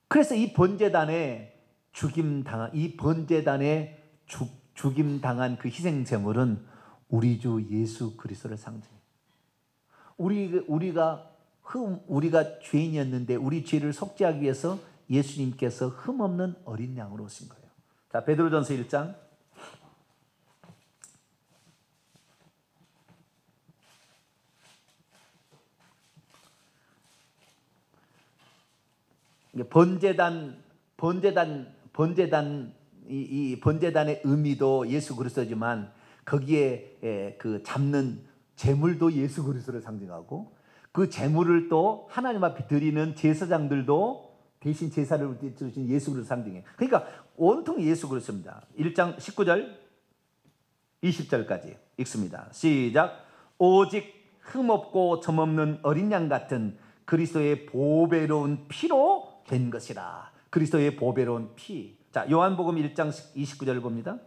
그래서 이 번제단에 죽임당한 죽임당한 그 희생 제물은 우리 주 예수 그리스도를 상징해요. 우리가 죄인이었는데 우리 죄를 속죄하기 위해서 예수님께서 흠없는 어린 양으로 오신 거예요. 자, 베드로전서 1장. 이 번제단의 의미도 예수 그리스도지만 거기에 그 잡는 제물도 예수 그리스도를 상징하고 그 제물을 또 하나님 앞에 드리는 제사장들도 대신 제사를 드리신 예수 그리스도를 상징해요. 그러니까 온통 예수 그리스도입니다. 1장 19절 20절까지 읽습니다. 시작. 오직 흠없고 점없는 어린 양 같은 그리스도의 보배로운 피로 된 것이라. 그리스도의 보배로운 피. 자, 요한복음 1장 29절을 봅니다.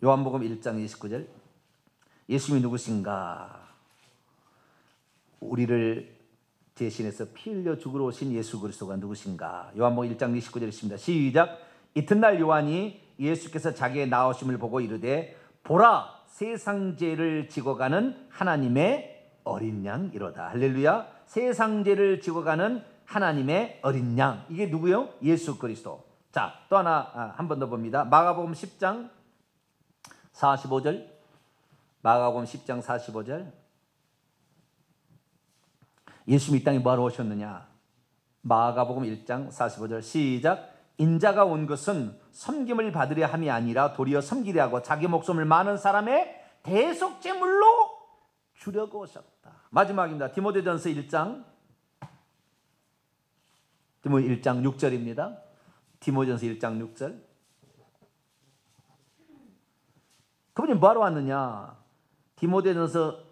요한복음 1장 29절. 예수님이 누구신가? 우리를 대신해서 피 흘려 죽으러 오신 예수 그리스도가 누구신가? 요한복음 1장 29절 있습니다. 시작. 이튿날 요한이 예수께서 자기의 나오심을 보고 이르되 보라, 세상 죄를 지고 가는 하나님의 어린 양이로다. 할렐루야. 세상 죄를 지고 가는 하나님의 어린 양. 이게 누구요? 예수 그리스도. 자, 또 하나 한 번 더 봅니다. 마가복음 10장 45절. 마가복음 10장 45절. 예수님이 이 땅에 뭐하러 오셨느냐? 마가복음 1장 45절 시작. 인자가 온 것은 섬김을 받으려 함이 아니라 도리어 섬기려 하고 자기 목숨을 많은 사람의 대속제물로 주려고 오셨다. 마지막입니다. 디모데전서 1장 6절입니다. 디모데전서 1장 6절. 그분이 뭐하러 왔느냐? 디모데전서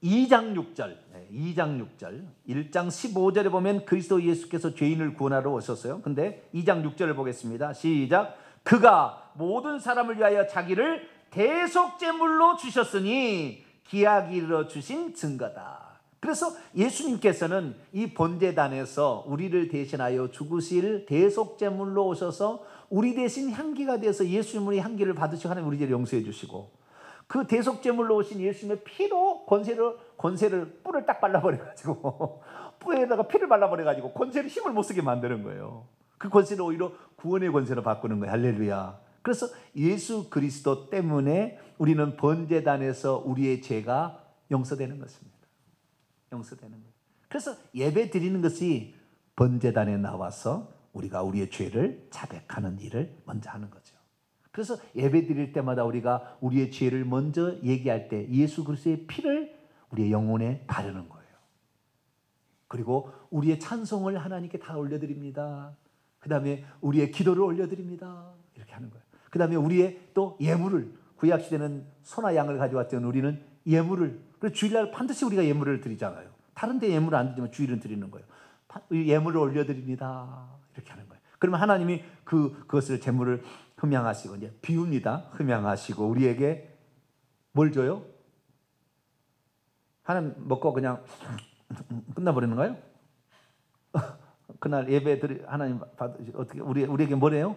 2장 6절. 2장 6절. 1장 15절에 보면 그리스도 예수께서 죄인을 구원하러 오셨어요. 근데 2장 6절을 보겠습니다. 시작. 그가 모든 사람을 위하여 자기를 대속제물로 주셨으니 기약이 이르러 주신 증거다. 그래서 예수님께서는 이 번제단에서 우리를 대신하여 죽으실 대속제물로 오셔서 우리 대신 향기가 되어서 예수님의 향기를 받으시고 하나님 우리 죄를 용서해 주시고 그 대속제물로 오신 예수님의 피로 권세를 뿔을 딱 발라버려가지고 뿔에다가 피를 발라버려가지고 권세를 힘을 못 쓰게 만드는 거예요. 그 권세를 오히려 구원의 권세로 바꾸는 거예요. 할렐루야. 그래서 예수 그리스도 때문에 우리는 번제단에서 우리의 죄가 용서되는 것입니다. 용서되는 거예요. 그래서 예배 드리는 것이 번제단에 나와서 우리가 우리의 죄를 자백하는 일을 먼저 하는 거죠. 그래서 예배 드릴 때마다 우리가 우리의 죄를 먼저 얘기할 때 예수 그리스도의 피를 우리의 영혼에 바르는 거예요. 그리고 우리의 찬송을 하나님께 다 올려드립니다. 그 다음에 우리의 기도를 올려드립니다. 이렇게 하는 거예요. 그 다음에 우리의 또 예물을, 구약시대는 소나 양을 가져왔던 우리는 예물을, 그래서 주일날 반드시 우리가 예물을 드리잖아요. 다른 데 예물을 안 드리지만 주일은 드리는 거예요. 예물을 올려드립니다. 이렇게 하는 거예요. 그러면 하나님이 그것을 제물을 흠양하시고 이제 비웁니다. 흠양하시고 우리에게 뭘 줘요? 하나님 먹고 그냥 끝나버리는 거예요? 그날 예배 하나님 어떻게 우리에게 뭐래요?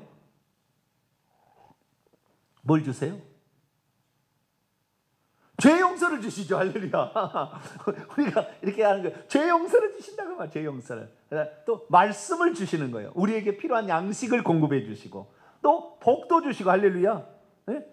뭘 주세요? 죄 용서를 주시죠. 할렐루야. 우리가 이렇게 하는 거예요. 죄 용서를 주신다고 말. 죄 용서를. 또 말씀을 주시는 거예요. 우리에게 필요한 양식을 공급해 주시고 또 복도 주시고. 할렐루야. 네?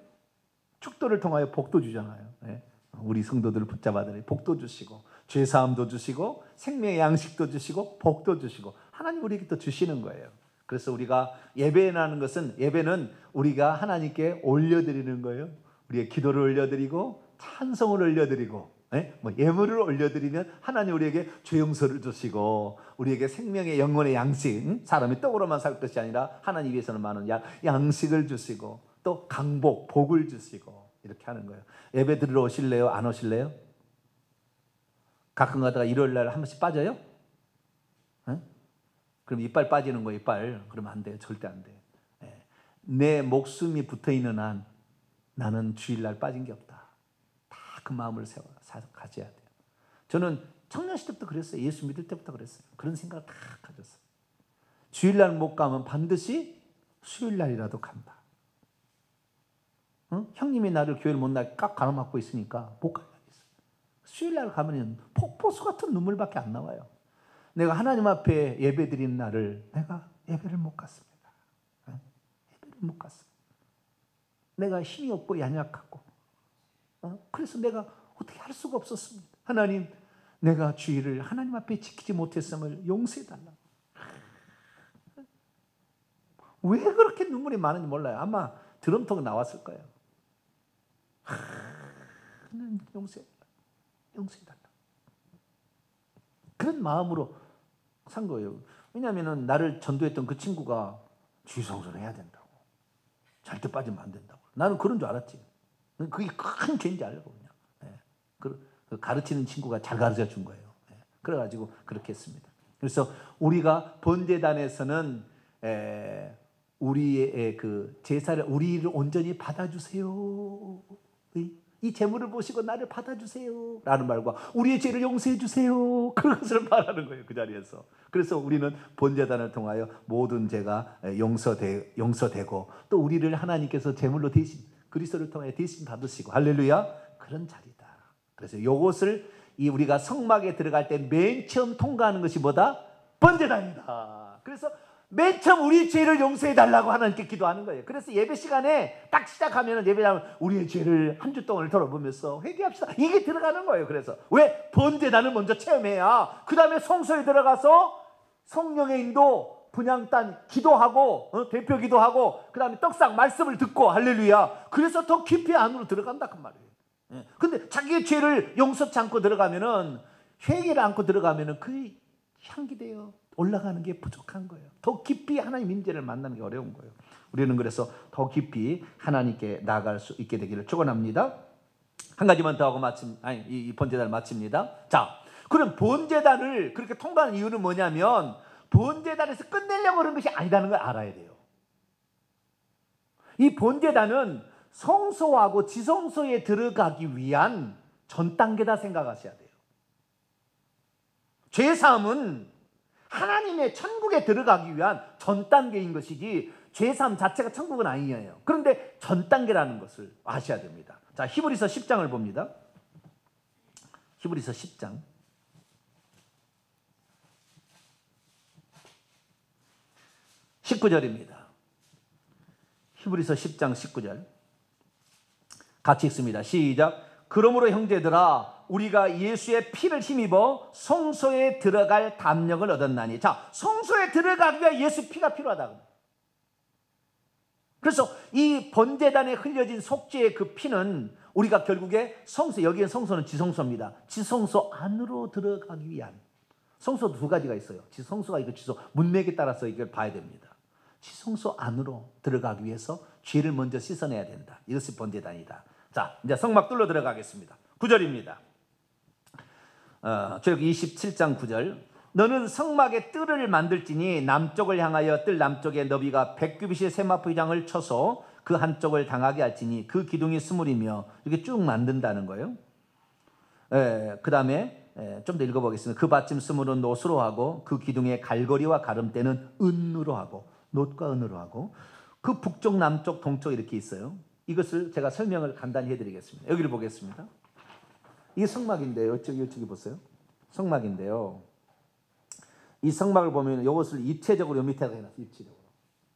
축도를 통하여 복도 주잖아요. 네? 우리 성도들을 붙잡아들이 복도 주시고 죄 사함도 주시고 생명의 양식도 주시고 복도 주시고 하나님 우리에게 또 주시는 거예요. 그래서 우리가 예배라는 것은 예배는 우리가 하나님께 올려드리는 거예요. 우리의 기도를 올려드리고 찬송을 올려드리고 예물을 올려드리면 하나님 우리에게 죄 용서를 주시고 우리에게 생명의 영혼의 양식, 사람이 떡으로만 살 것이 아니라 하나님 위해서는 많은 양식을 주시고 또 강복, 복을 주시고 이렇게 하는 거예요. 예배 드리러 오실래요? 안 오실래요? 가끔 가다가 일요일 날 한 번씩 빠져요? 네? 그럼 이빨 빠지는 거예요. 이빨. 그러면 안 돼요. 절대 안 돼요. 네. 내 목숨이 붙어있는 한 나는 주일날 빠진 게 없다. 다 그 마음을 가져야 돼요. 저는 청년 시대부터 그랬어요. 예수 믿을 때부터 그랬어요. 그런 생각을 다 가졌어요. 주일날 못 가면 반드시 수요일날이라도 간다. 응? 형님이 나를 교회를 못 나게 깍 가로막고 있으니까 못 가야겠어요. 수요일날 가면 폭포수 같은 눈물밖에 안 나와요. 내가 하나님 앞에 예배 드리는 날을 내가 예배를 못 갔습니다. 예배를 못 갔습니다. 내가 힘이 없고 연약하고 그래서 내가 어떻게 할 수가 없었습니다. 하나님, 내가 주일을 하나님 앞에 지키지 못했음을 용서해달라. 왜 그렇게 눈물이 많은지 몰라요. 아마 드럼통 나왔을 거예요. 하나님 용서해달라. 그런 마음으로 산 거예요. 왜냐하면 나를 전도했던 그 친구가 주의성소를 해야 된다고. 절대 빠지면 안 된다고. 나는 그런 줄 알았지. 그게 큰 죄인지 알고 그냥. 그 가르치는 친구가 잘 가르쳐 준 거예요. 그래가지고 그렇게 했습니다. 그래서 우리가 번제단에서는 우리의 그 제사를 우리를 온전히 받아주세요. 이 제물을 보시고 나를 받아주세요. 라는 말과 우리의 죄를 용서해 주세요. 그것을 말하는 거예요. 그 자리에서. 그래서 우리는 번제단을 통하여 모든 죄가 용서되고 또 우리를 하나님께서 제물로 대신 그리스도를 통해 대신 받으시고 할렐루야. 그런 자리다. 그래서 이것을 우리가 성막에 들어갈 때 맨 처음 통과하는 것이 뭐다? 번제단이다. 그래서 맨 처음 우리 죄를 용서해 달라고 하나님께 기도하는 거예요. 그래서 예배 시간에 딱 시작하면 예배하면 우리의 죄를 한 주 동안을 돌아보면서 회개합시다. 이게 들어가는 거예요. 그래서 왜? 번제단을 먼저 체험해야 그 다음에 성소에 들어가서 성령의 인도 분향단 기도하고 대표 기도하고 그 다음에 떡상 말씀을 듣고 할렐루야. 그래서 더 깊이 안으로 들어간다 그 말이에요. 근데 자기의 죄를 용서치 않고 들어가면은 회개를 않고 들어가면은 그 향기되어 올라가는 게 부족한 거예요. 더 깊이 하나님 임재를 만나는 게 어려운 거예요. 우리는 그래서 더 깊이 하나님께 나아갈 수 있게 되기를 축원합니다. 한 가지만 더 하고 이 번제단을 마칩니다. 자, 그럼 번제단을 그렇게 통과하는 이유는 뭐냐면 번제단에서 끝내려고 그런 것이 아니라는 걸 알아야 돼요. 이 번제단은 성소하고 지성소에 들어가기 위한 전 단계다 생각하셔야 돼요. 죄사함은 하나님의 천국에 들어가기 위한 전 단계인 것이지 죄사함 자체가 천국은 아니에요. 그런데 전 단계라는 것을 아셔야 됩니다. 자, 히브리서 10장을 봅니다. 히브리서 10장 19절입니다. 히브리서 10장 19절 같이 읽습니다. 시작. 그러므로 형제들아 우리가 예수의 피를 힘입어 성소에 들어갈 담력을 얻었나니. 자, 성소에 들어가기 위해 예수 피가 필요하다. 그래서 이 번제단에 흘려진 속죄의 그 피는 우리가 결국에 성소, 여기에 성소는 지성소입니다. 지성소 안으로 들어가기 위한. 성소도 두 가지가 있어요. 지성소가 있고 지성, 문맥에 따라서 이걸 봐야 됩니다. 지성소 안으로 들어가기 위해서 죄를 먼저 씻어내야 된다. 이것이 번제단이다. 자, 이제 성막 뚫러 들어가겠습니다. 9절입니다. 출애굽기 27장 9절. 너는 성막의 뜰을 만들지니 남쪽을 향하여 뜰 남쪽에 너비가 100규빗의 세마포 이장을 쳐서 그 한쪽을 당하게 할지니 그 기둥이 스물이며 이렇게 쭉 만든다는 거예요. 그 다음에 좀 더 읽어보겠습니다. 그 받침 스물은 노수로 하고 그 기둥의 갈고리와 가름대는 은으로 하고 놋과 은으로 하고 그 북쪽 남쪽 동쪽 이렇게 있어요. 이것을 제가 설명을 간단히 해드리겠습니다. 여기를 보겠습니다. 이게 성막인데요. 이쪽이 보세요. 성막인데요. 이 성막을 보면 이것을 입체적으로 밑에다 해놨어요. 입체적으로.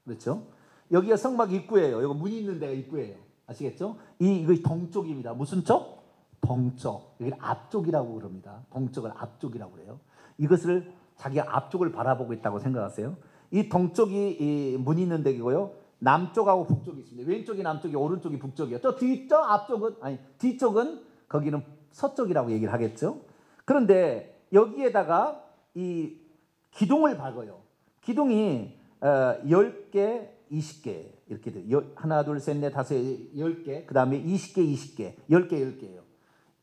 그렇죠? 여기가 성막 입구예요. 여기 문이 있는 데가 입구예요. 아시겠죠? 이거 동쪽입니다. 무슨 쪽? 동쪽. 여기를 앞쪽이라고 그럽니다. 동쪽을 앞쪽이라고 그래요. 이것을 자기가 앞쪽을 바라보고 있다고 생각하세요. 이 동쪽이 이 문이 있는 데이고요. 남쪽하고 북쪽이 있습니다. 왼쪽이 남쪽이, 오른쪽이 북쪽이에요. 또 뒤쪽은 거기는 서쪽이라고 얘기를 하겠죠. 그런데 여기에다가 이 기둥을 박아요. 기둥이 10개 20개 이렇게 돼요. 하나, 둘, 셋, 넷, 다섯, 10개. 그 다음에 20개, 20개, 10개, 10개예요.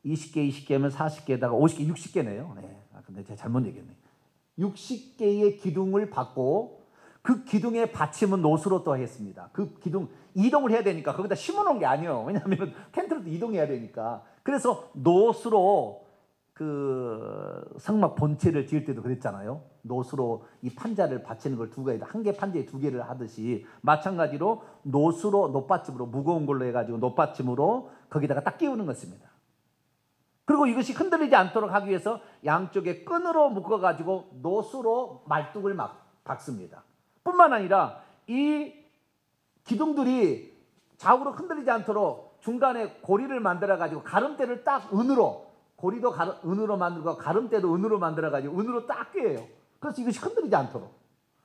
20개, 20개면 40개에다가 50개, 60개네요. 네. 근데 제가 잘못 얘기했네. 60개의 기둥을 받고 그 기둥의 받침은 노수로 또 했습니다. 그 기둥 이동을 해야 되니까 거기다 심어놓은 게 아니에요. 왜냐하면 텐트로도 이동해야 되니까. 그래서 노수로 그 성막 본체를 지을 때도 그랬잖아요. 노수로 이 판자를 받치는 걸 두 개에다 한 개 판자에 두 개를 하듯이 마찬가지로 노수로 높받침으로 무거운 걸로 해가지고 높받침으로 거기다가 딱 끼우는 것입니다. 그리고 이것이 흔들리지 않도록 하기 위해서 양쪽에 끈으로 묶어가지고 노수로 말뚝을 막 박습니다. 뿐만 아니라 이 기둥들이 좌우로 흔들리지 않도록 중간에 고리를 만들어가지고 가름대를 딱 은으로, 고리도 은으로 만들고 가름대도 은으로 만들어가지고 은으로 딱 꿰요. 그래서 이것이 흔들리지 않도록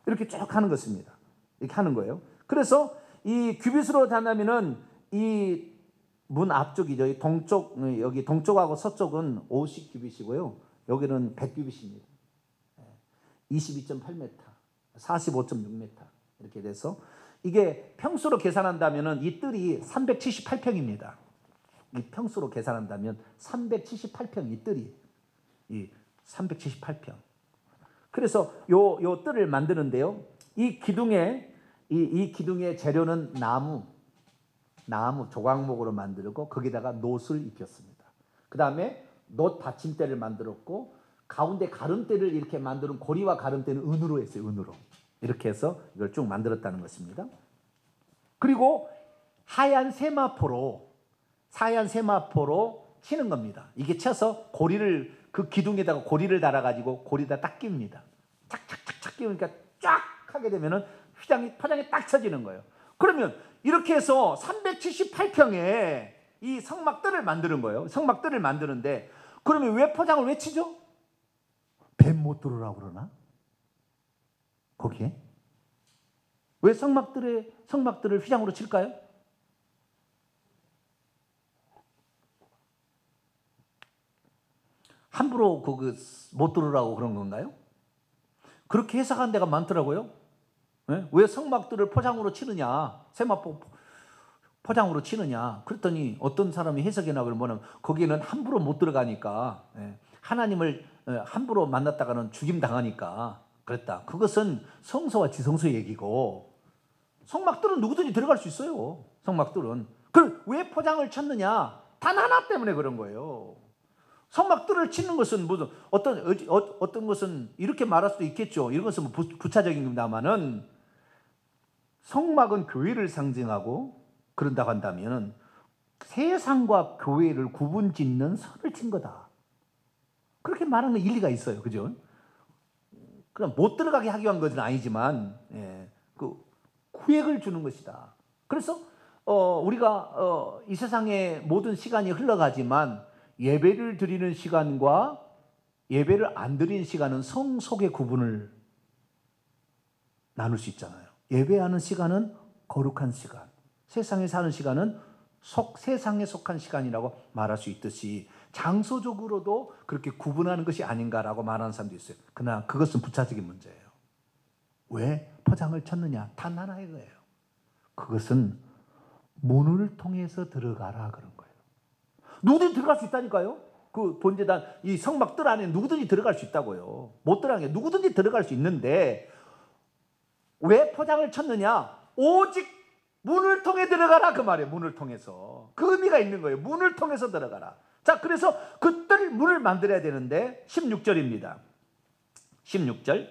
이렇게 쭉 하는 것입니다. 이렇게 하는 거예요. 그래서 이 규빗으로 잔다면은 이 문 앞쪽이죠. 이 동쪽, 여기 동쪽하고 서쪽은 50규빗이고요. 여기는 100규빗입니다. 22.8m, 45.6m 이렇게 돼서 이게 평수로 계산한다면은 이 뜰이 378평입니다. 이 평수로 계산한다면 378평 이 뜰이 이 378평. 그래서 요 뜰을 만드는데요. 이 기둥의 이 기둥의 재료는 나무 조각목으로 만들고 거기다가 놋을 입혔습니다. 그 다음에 놋 받침대를 만들었고 가운데 가름대를 이렇게 만드는 고리와 가름대는 은으로 했어요. 은으로 이렇게 해서 이걸 쭉 만들었다는 것입니다. 그리고 하얀 세마포로 치는 겁니다. 이게 쳐서 고리를 그 기둥에다가 고리를 달아가지고 고리에다 딱 끼웁니다. 착착착착 끼우니까 쫙 하게 되면은 포장이 딱 쳐지는 거예요. 그러면 이렇게 해서 378평에 이 성막들을 만드는 거예요. 성막들을 만드는데 그러면 왜 포장을 왜 치죠? 뱀 못 들어오라고 그러나? 거기에? 왜 성막들을 휘장으로 칠까요? 함부로 못 들어오라고 그런 건가요? 그렇게 해석한 데가 많더라고요. 네? 왜 성막들을 포장으로 치느냐? 세마포 포장으로 치느냐? 그랬더니 어떤 사람이 해석이나 그러면 거기는 함부로 못 들어가니까 하나님을 함부로 만났다가는 죽임 당하니까 그랬다. 그것은 성소와 지성소의 얘기고 성막들은 누구든지 들어갈 수 있어요. 성막들은. 그걸 왜 포장을 쳤느냐? 단 하나 때문에 그런 거예요. 성막들을 치는 것은 무슨 어떤 것은 이렇게 말할 수도 있겠죠. 이런 것은 부차적입니다만은 성막은 교회를 상징하고 그런다고 한다면 세상과 교회를 구분짓는 선을 친 거다. 그렇게 말하는 일리가 있어요. 그죠? 그냥 못 들어가게 하기 위한 것은 아니지만 그 구획을 주는 것이다. 그래서 우리가 이 세상의 모든 시간이 흘러가지만 예배를 드리는 시간과 예배를 안 드리는 시간은 성속의 구분을 나눌 수 있잖아요. 예배하는 시간은 거룩한 시간, 세상에 사는 시간은 세상에 속한 시간이라고 말할 수 있듯이 장소적으로도 그렇게 구분하는 것이 아닌가라고 말하는 사람도 있어요. 그러나 그것은 부차적인 문제예요. 왜 포장을 쳤느냐? 단 하나의 거예요. 그것은 문을 통해서 들어가라 그런 거예요. 누구든지 들어갈 수 있다니까요. 그 본제단 이 성막들 안에 누구든지 들어갈 수 있다고요. 못 들어가는 게 누구든지 들어갈 수 있는데 왜 포장을 쳤느냐? 오직 문을 통해 들어가라 그 말이에요. 문을 통해서. 그 의미가 있는 거예요. 문을 통해서 들어가라. 자, 그래서 그 뜰 문을 만들어야 되는데 16절입니다. 16절.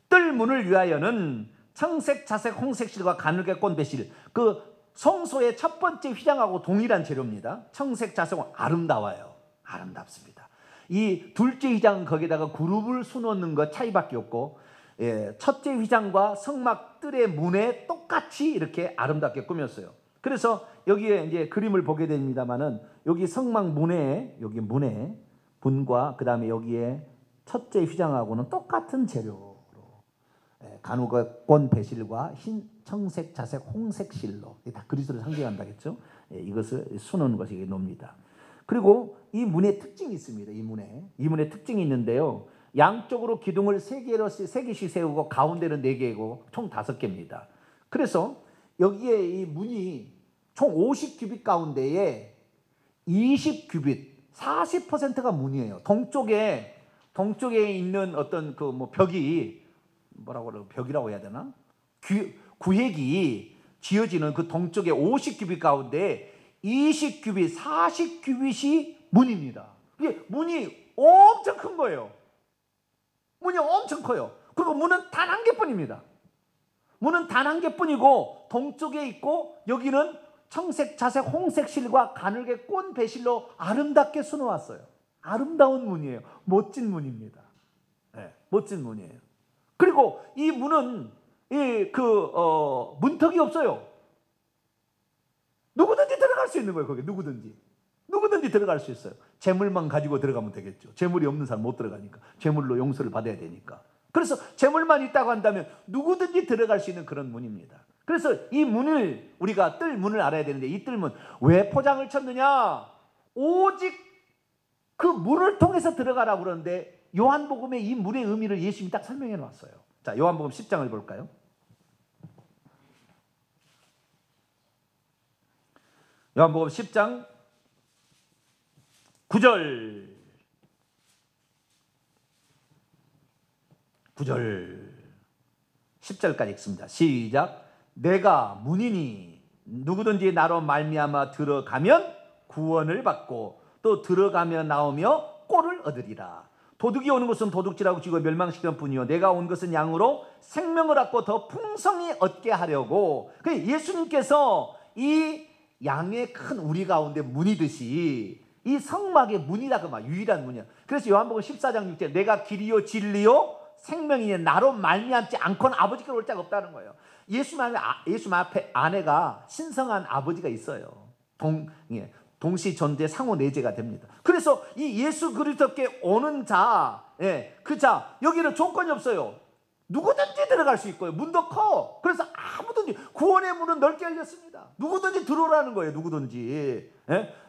뜰 문을 위하여는 청색, 자색, 홍색 실과 가늘게 꼰 배실. 그 성소의 첫 번째 휘장하고 동일한 재료입니다. 청색, 자색, 아름다워요. 아름답습니다. 이 둘째 휘장은 거기다가 그룹을 수놓는 것 차이밖에 없고 첫째 휘장과 성막 뜰의 문에 똑같이 이렇게 아름답게 꾸몄어요. 그래서 여기에 이제 그림을 보게 됩니다만은 여기 성막 문에 여기 문에 문과 그다음에 여기에 첫째 휘장하고는 똑같은 재료로 가누건 배실과 흰 청색, 자색, 홍색 실로 다 그리스도를 상징한다겠죠. 이것을 수놓는 것이 놉니다. 그리고 이 문에 특징이 있습니다. 이 문에 특징이 있는데요. 양쪽으로 기둥을 3개씩 세우고 가운데는 4개고 총 5개입니다. 그래서 여기에 이 문이 총 50규빗 가운데에 20규빗, 40%가 문이에요. 동쪽에 있는 어떤 그 뭐 벽이 뭐라고 그래요? 벽이라고 해야 되나? 구획이 지어지는 그 동쪽의 50규빗 가운데 20규빗, 40규빗이 문입니다. 이게 문이 엄청 큰 거예요. 문이 엄청 커요. 그리고 문은 단 한 개뿐입니다. 문은 단 한 개뿐이고 동쪽에 있고 여기는 청색, 자색, 홍색 실과 가늘게 꼰 배실로 아름답게 수놓았어요. 아름다운 문이에요. 멋진 문입니다. 네, 멋진 문이에요. 그리고 이 문은 문턱이 없어요. 누구든지 들어갈 수 있는 거예요. 거기 누구든지 들어갈 수 있어요. 재물만 가지고 들어가면 되겠죠. 재물이 없는 사람 못 들어가니까. 재물로 용서를 받아야 되니까. 그래서 재물만 있다고 한다면 누구든지 들어갈 수 있는 그런 문입니다. 그래서 이 문을 우리가 뜰 문을 알아야 되는데 이 뜰문 왜 포장을 쳤느냐? 오직 그 문을 통해서 들어가라고 그러는데 요한복음에 이 문의 의미를 예수님이 딱 설명해 놨어요. 자, 요한복음 10장을 볼까요? 요한복음 10장 9절 10절까지 읽습니다. 시작. 내가 문이니 누구든지 나로 말미암아 들어가면 구원을 받고 또 들어가며 나오며 꼴을 얻으리라. 도둑이 오는 것은 도둑질하고 죽이고 멸망시키는 뿐이요 내가 온 것은 양으로 생명을 얻고 더 풍성히 얻게 하려고. 예수님께서 이 양의 큰 우리 가운데 문이듯이 이 성막의 문이라고 말, 유일한 문이야. 그래서 요한복음 14장 6절 내가 길이요 진리요 생명이니 나로 말미암지 않고는 아버지께로 올 자가 없다는 거예요. 예수 앞에 아내가 신성한 아버지가 있어요. 동시 존재 상호 내재가 됩니다. 그래서 이 예수 그리스도께 오는 자, 그 자, 여기는 조건이 없어요. 누구든지 들어갈 수 있고요. 문도 커. 그래서 아무든지 구원의 문은 넓게 열렸습니다. 누구든지 들어오라는 거예요. 누구든지.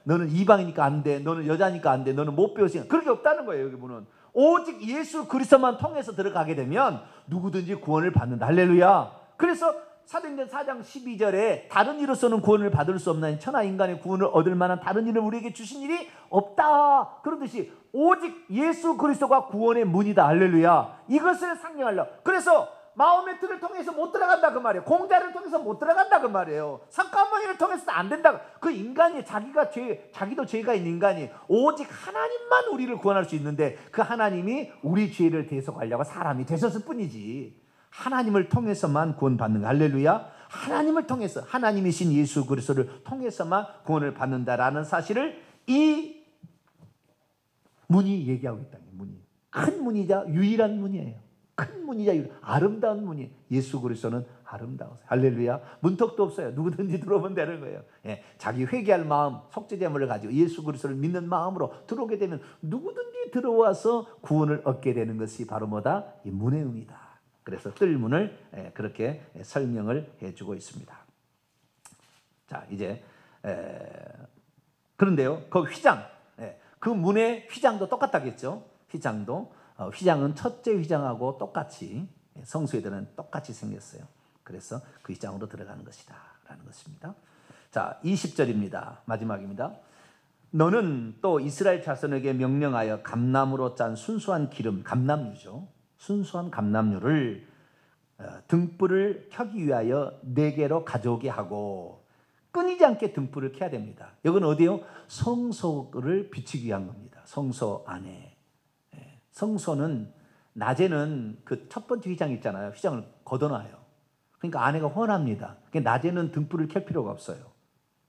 너는 이방이니까 안 돼. 너는 여자니까 안 돼. 너는 못 배웠으니까. 그렇게 없다는 거예요. 여기 문은. 오직 예수 그리스도만 통해서 들어가게 되면 누구든지 구원을 받는다. 할렐루야. 그래서 사도행전 4장 12절에 다른 이로서는 구원을 받을 수 없나니 천하 인간의 구원을 얻을 만한 다른 일을 우리에게 주신 일이 없다. 그러듯이 오직 예수 그리스도가 구원의 문이다. 할렐루야. 이것을 상징하려. 그래서 마음의 틀을 통해서 못 들어간다 그 말이에요. 공자를 통해서 못 들어간다 그 말이에요. 성과머니를 통해서는 안 된다. 그 인간이 자기도 죄가 있는 인간이 오직 하나님만 우리를 구원할 수 있는데 그 하나님이 우리 죄를 대속하려고 사람이 되셨을 뿐이지. 하나님을 통해서만 구원받는 거. 할렐루야. 하나님을 통해서 하나님이신 예수 그리스도를 통해서만 구원을 받는다라는 사실을 이 문이 얘기하고 있다. 문이 큰 문이자 유일한 문이에요. 큰 문이자 아름다운 문이 예수 그리스도는 아름다우세요. 할렐루야. 문턱도 없어요. 누구든지 들어오면 되는 거예요. 자기 회개할 마음, 속죄제물을 가지고 예수 그리스도를 믿는 마음으로 들어오게 되면 누구든지 들어와서 구원을 얻게 되는 것이 바로 뭐다? 이 문의 의미다. 그래서 뜰문을 그렇게 설명을 해주고 있습니다. 자, 이제 그런데요, 그 휘장, 그 문의 휘장도 똑같다겠죠. 휘장은 첫째 휘장하고 똑같이 성소에들은 똑같이 생겼어요. 그래서 그 휘장으로 들어가는 것이다라는 것입니다. 자, 20절입니다. 마지막입니다. 너는 또 이스라엘 자손에게 명령하여 감람으로 짠 순수한 기름, 감람유죠. 순수한 감람유를 등불을 켜기 위하여 4개로 가져오게 하고 끊이지 않게 등불을 켜야 됩니다. 이건 어디요? 성소를 비추기 위한 겁니다. 성소 안에. 성소는 낮에는 그 첫 번째 휘장 있잖아요. 휘장을 걷어놔요. 그러니까 안에가 훤합니다. 그러니까 낮에는 등불을 켤 필요가 없어요.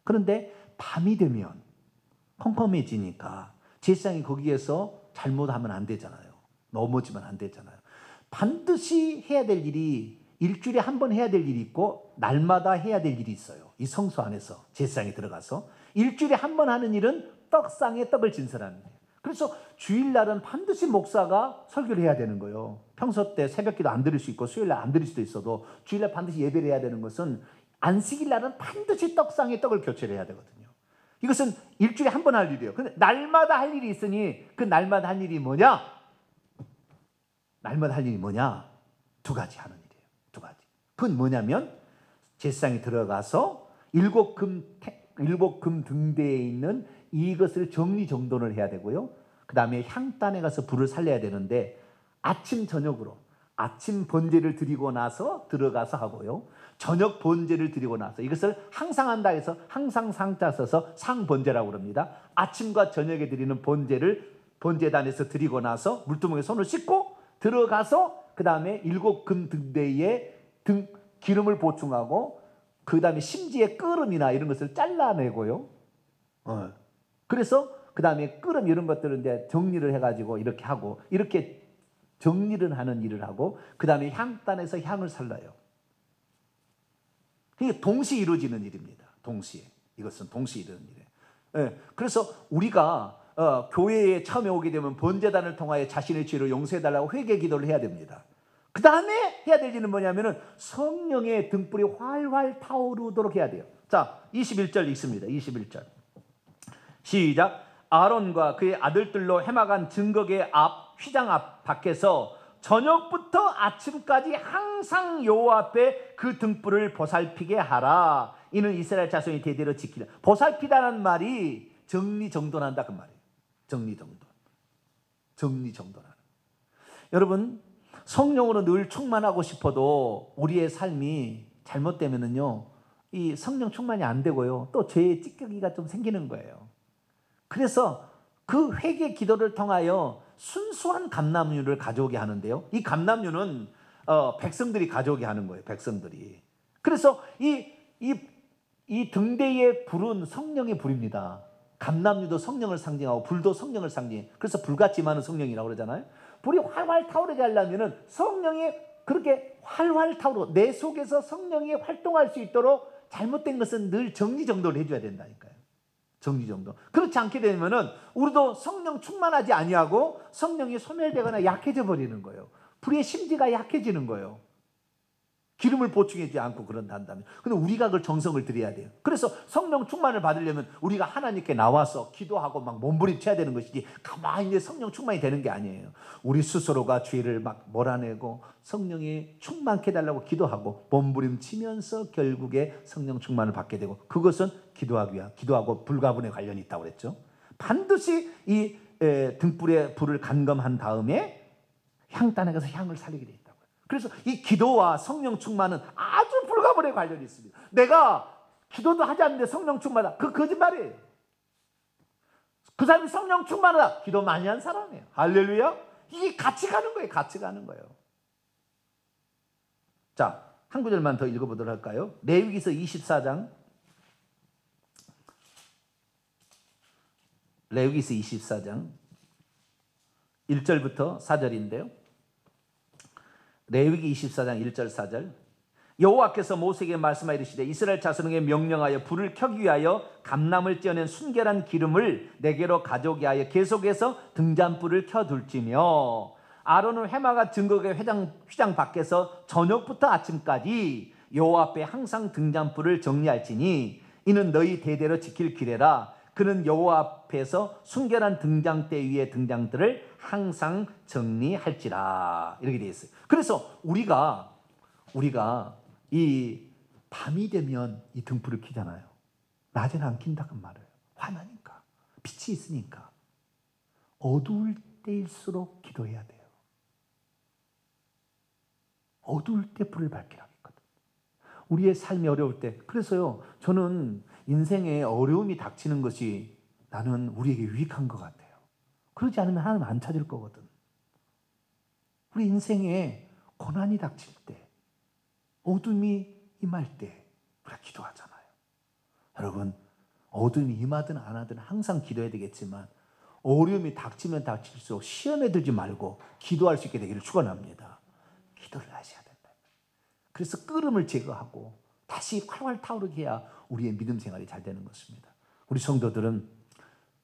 그런데 밤이 되면 컴컴해지니까 제사장이 거기에서 잘못하면 안 되잖아요. 넘어지면 안 되잖아요. 반드시 해야 될 일이 일주일에 한 번 해야 될 일이 있고 날마다 해야 될 일이 있어요. 이 성소 안에서 제사장이 들어가서 일주일에 한 번 하는 일은 떡상에 떡을 진설하는 거예요. 그래서 주일날은 반드시 목사가 설교를 해야 되는 거예요. 평소 때 새벽기도 안 드릴 수 있고 수요일날 안 드릴 수도 있어도 주일날 반드시 예배를 해야 되는 것은 안식일날은 반드시 떡상에 떡을 교체를 해야 되거든요. 이것은 일주일에 한 번 할 일이에요. 근데 날마다 할 일이 있으니 그 날마다 할 일이 뭐냐? 날마다 할 일이 뭐냐? 2가지 하는 일이에요. 2가지. 그건 뭐냐면 제사장이 들어가서 일곱 금 등대에 있는 이것을 정리정돈을 해야 되고요. 그 다음에 향단에 가서 불을 살려야 되는데 아침 저녁으로 아침 번제를 드리고 나서 들어가서 하고요. 저녁 번제를 드리고 나서 이것을 항상 한다 해서 항상 상자 써서 상번제라고 그럽니다. 아침과 저녁에 드리는 번제를 번제단에서 드리고 나서 물두멍에 손을 씻고 들어가서 그 다음에 일곱 금 등대에 기름을 보충하고 그 다음에 심지에 끓음이나 이런 것을 잘라내고요. 그래서 그 다음에 끓음 이런 것들은 이제 정리를 해가지고 이렇게 하고 이렇게 정리를 하는 일을 하고 그 다음에 향단에서 향을 살라요. 이게 동시에 이루어지는 일입니다. 동시에. 이것은 동시에 이루어지는 일이에요. 그래서 우리가 교회에 처음에 오게 되면 번제단을 통하여 자신의 죄를 용서해달라고 회개 기도를 해야 됩니다. 그 다음에 해야 될 일은 뭐냐면은 성령의 등불이 활활 타오르도록 해야 돼요. 자, 21절 읽습니다. 21절. 시작. 아론과 그의 아들들로 해막한 증거궤 앞 휘장 앞 밖에서 저녁부터 아침까지 항상 여호와 앞에 그 등불을 보살피게 하라. 이는 이스라엘 자손이 대대로 지키라. 보살피다는 말이 정리정돈한다 그 말이에요. 정리정돈하는. 여러분, 성령으로 늘 충만하고 싶어도 우리의 삶이 잘못되면은요, 이 성령 충만이 안 되고요, 또 죄의 찌꺼기가 좀 생기는 거예요. 그래서 그 회개 기도를 통하여 순수한 감람유를 가져오게 하는데요. 이 감람유는 백성들이 가져오게 하는 거예요. 백성들이. 그래서 이 등대의 불은 성령의 불입니다. 감람유도 성령을 상징하고 불도 성령을 상징해. 그래서 불같이 많은 성령이라고 그러잖아요. 불이 활활 타오르게 하려면은 성령이 그렇게 활활 타오르고 내 속에서 성령이 활동할 수 있도록 잘못된 것은 늘 정리정돈을 해줘야 된다니까요. 정리정돈. 그렇지 않게 되면은 우리도 성령 충만하지 아니하고 성령이 소멸되거나 약해져 버리는 거예요. 불의 심지가 약해지는 거예요. 기름을 보충하지 않고 그런다면. 근데 우리가 그 정성을 들여야 돼요. 그래서 성령 충만을 받으려면 우리가 하나님께 나와서 기도하고 막 몸부림쳐야 되는 것이지 가만히 이제 성령 충만이 되는 게 아니에요. 우리 스스로가 죄를 막 몰아내고 성령이 충만케 해달라고 기도하고 몸부림치면서 결국에 성령 충만을 받게 되고 그것은 기도하고 불가분에 관련이 있다고 그랬죠. 반드시 이 등불에 불을 감금한 다음에 향단에 가서 향을 살리게 돼 있다. 그래서 이 기도와 성령 충만은 아주 불가분에 관련이 있습니다. 내가 기도도 하지 않는데 성령 충만하다. 그 거짓말이에요. 그 사람이 성령 충만하다. 기도 많이 한 사람이에요. 할렐루야. 이게 같이 가는 거예요. 같이 가는 거예요. 자, 한 구절만 더 읽어보도록 할까요? 레위기서 24장. 레위기서 24장 1절부터 4절인데요. 레위기 24장 1절 4절. 여호와께서 모세에게 말씀하여 이르시되 이스라엘 자손에게 명령하여 불을 켜기 위하여 감람을 찌어낸 순결한 기름을 내게로 가져오게 하여 계속해서 등잔불을 켜둘지며 아론은 회막과 증거궤 휘장 밖에서 저녁부터 아침까지 여호와 앞에 항상 등잔불을 정리할지니 이는 너희 대대로 지킬 규례라. 그는 여호와 앞에서 순결한 등장대 위의 등장들을 항상 정리할지라. 이렇게 되어 있어요. 그래서 우리가 이 밤이 되면 이 등불을 켜잖아요. 낮에는 안 킨다고 말해요. 화나니까. 빛이 있으니까. 어두울 때일수록 기도해야 돼요. 어두울 때 불을 밝히라고 했거든. 우리의 삶이 어려울 때. 그래서요, 저는 인생에 어려움이 닥치는 것이 나는 우리에게 유익한 것 같아요. 그러지 않으면 하나님 안 찾을 거거든. 우리 인생에 고난이 닥칠 때, 어둠이 임할 때 우리가 기도하잖아요. 여러분, 어둠이 임하든 안 하든 항상 기도해야 되겠지만 어려움이 닥치면 닥칠수록 시험에 들지 말고 기도할 수 있게 되기를 축원합니다. 기도를 하셔야 된다. 그래서 끓음을 제거하고 다시 활활 타오르게 해야 우리의 믿음 생활이 잘 되는 것입니다. 우리 성도들은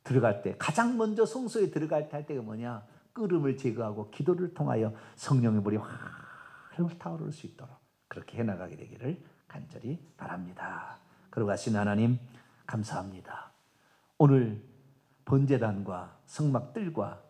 들어갈 때 가장 먼저 성소에 들어갈 때 할 때가 뭐냐? 끓음을 제거하고 기도를 통하여 성령의 불이 활활 타오를 수 있도록 그렇게 해나가게 되기를 간절히 바랍니다. 거룩하신 하나님 감사합니다. 오늘 번제단과 성막들과